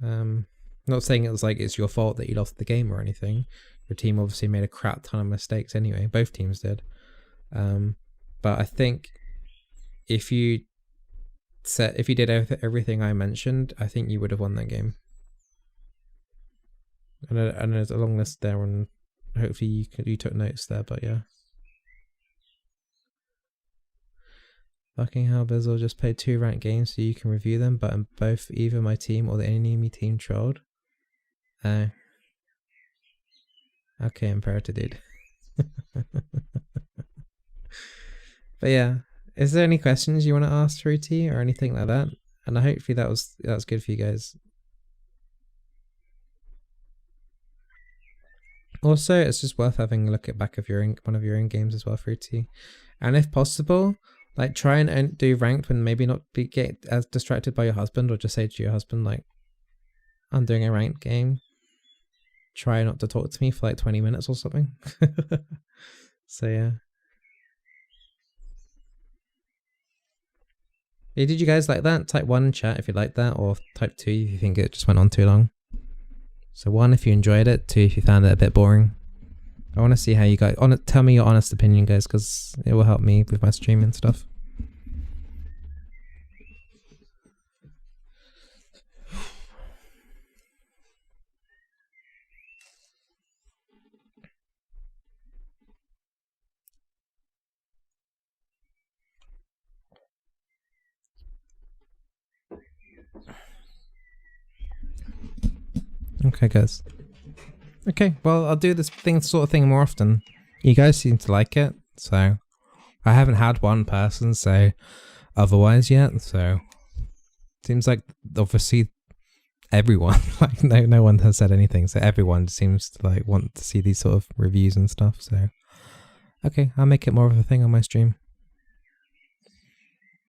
Not saying it was like it's your fault that you lost the game or anything. Your team obviously made a crap ton of mistakes anyway. Both teams did. But I think if you did everything I mentioned, I think you would have won that game. And there's a long list there, and hopefully you took notes there. But yeah, fucking hell, Bizzle just played 2 ranked games so you can review them, but in both either my team or the enemy team trolled. Okay, Imperator dude. But yeah, is there any questions you want to ask Fruity or anything like that? And hopefully that was good for you guys. Also, it's just worth having a look at back of one of your own games as well, Fruity. And if possible, like try and do ranked when maybe not get as distracted by your husband, or just say to your husband like, I'm doing a ranked game. Try not to talk to me for like 20 minutes or something. So yeah. Yeah, did you guys like that? Type 1 in chat if you like that, or type 2 if you think it just went on too long. So 1 if you enjoyed it, 2 if you found it a bit boring. I want to see how you guys, tell me your honest opinion, guys, because it will help me with my stream and stuff. Okay, guys. Okay, well, I'll do this sort of thing more often. You guys seem to like it, so I haven't had one person say otherwise yet, so seems like obviously everyone, like no one has said anything, so everyone seems to like want to see these sort of reviews and stuff, so okay, I'll make it more of a thing on my stream.